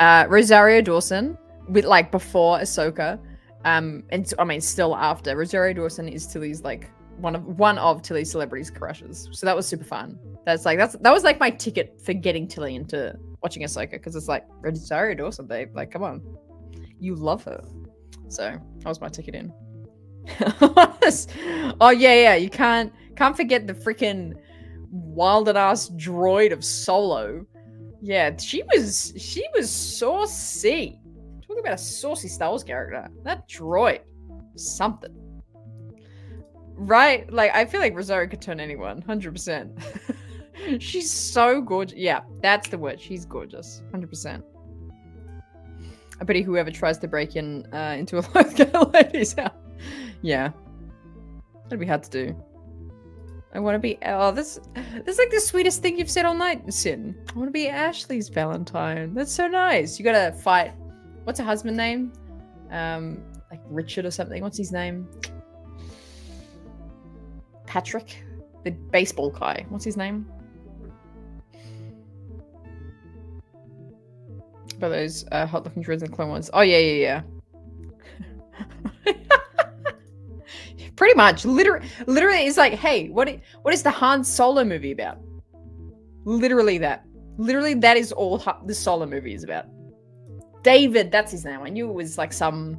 Speaker 1: Rosario Dawson, with like before Ahsoka, and I mean still after, Rosario Dawson is Tilly's like one of Tilly's celebrities crushes. So that was super fun. That was like my ticket for getting Tilly into watching Ahsoka, because it's like Rosario Dawson, babe. Like, come on. You love her. So that was my ticket in. Oh yeah, you can't forget the freaking wilded ass droid of Solo. Yeah, she was saucy. Talking about a saucy Star Wars character. That droid was something. Right? Like, I feel like Rosario could turn anyone, 100%. She's so gorgeous. Yeah, that's the word. She's gorgeous, 100%. I bet whoever tries to break into a local lady's house. Yeah. That'd be hard to do. I want to be... Oh, this is like the sweetest thing you've said all night, Sin. I want to be Ashley's Valentine. That's so nice. You gotta fight... What's her husband's name? Like Richard or something. What's his name? Patrick? The baseball guy. What's his name? By those hot-looking droids and Clone Wars. Oh, yeah. Pretty much. Literally, it's like, hey, what is the Han Solo movie about? Literally that. Literally, that is all the Solo movie is about. David, that's his name. I knew it was like some,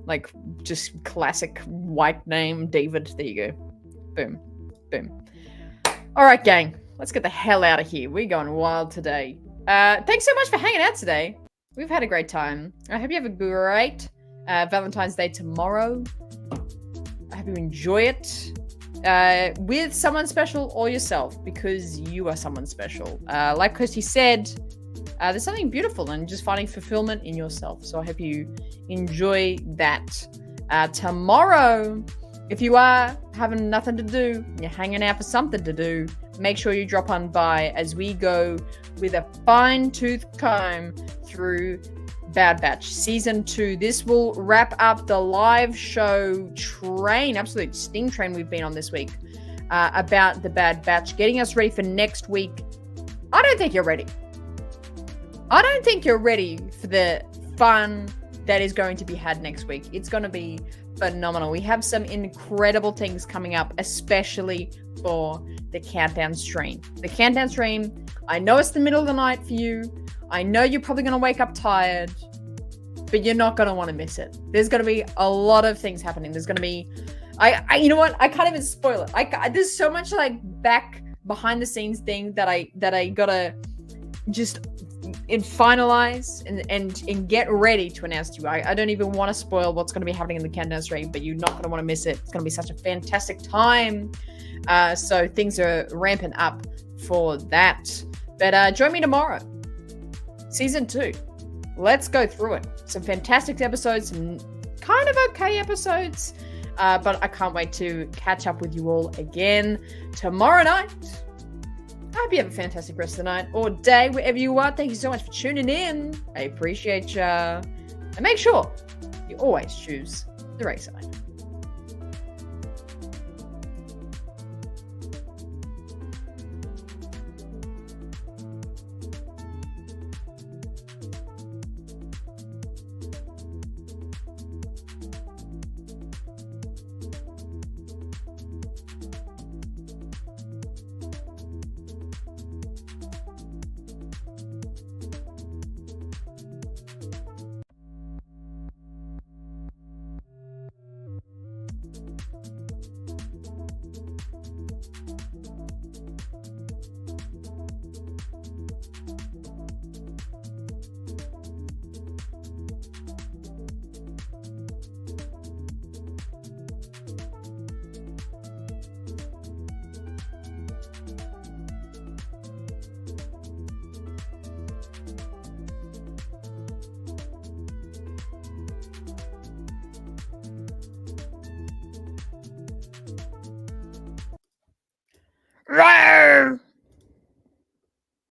Speaker 1: like, just classic white name. David. There you go. Boom. Boom. All right, gang. Let's get the hell out of here. We're going wild today. Thanks so much for hanging out today. We've had a great time. I hope you have a great Valentine's Day tomorrow. I hope you enjoy it with someone special or yourself, because you are someone special. Like Kirsty said, there's something beautiful in just finding fulfillment in yourself. So I hope you enjoy that. Tomorrow, if you are having nothing to do, you're hanging out for something to do, make sure you drop on by as we go with a fine-tooth comb through Bad Batch Season 2. This will wrap up the live show train, absolute steam train we've been on this week, about the Bad Batch, getting us ready for next week. I don't think you're ready. I don't think you're ready for the fun that is going to be had next week. It's going to be phenomenal. We have some incredible things coming up, especially for the countdown stream. The countdown stream, I know it's the middle of the night for you. I know you're probably going to wake up tired, but you're not going to want to miss it. There's going to be a lot of things happening. There's going to be, you know what? I can't even spoil it. There's so much like back behind the scenes thing that I gotta just finalize and get ready to announce to you. I don't even want to spoil what's going to be happening in the countdown stream, but you're not going to want to miss it. It's going to be such a fantastic time. So things are ramping up for that. But join me tomorrow. Season 2. Let's go through it. Some fantastic episodes, some kind of okay episodes. But I can't wait to catch up with you all again tomorrow night. I hope you have a fantastic rest of the night or day, wherever you are. Thank you so much for tuning in. I appreciate ya. And make sure you always choose the right side. Rawr!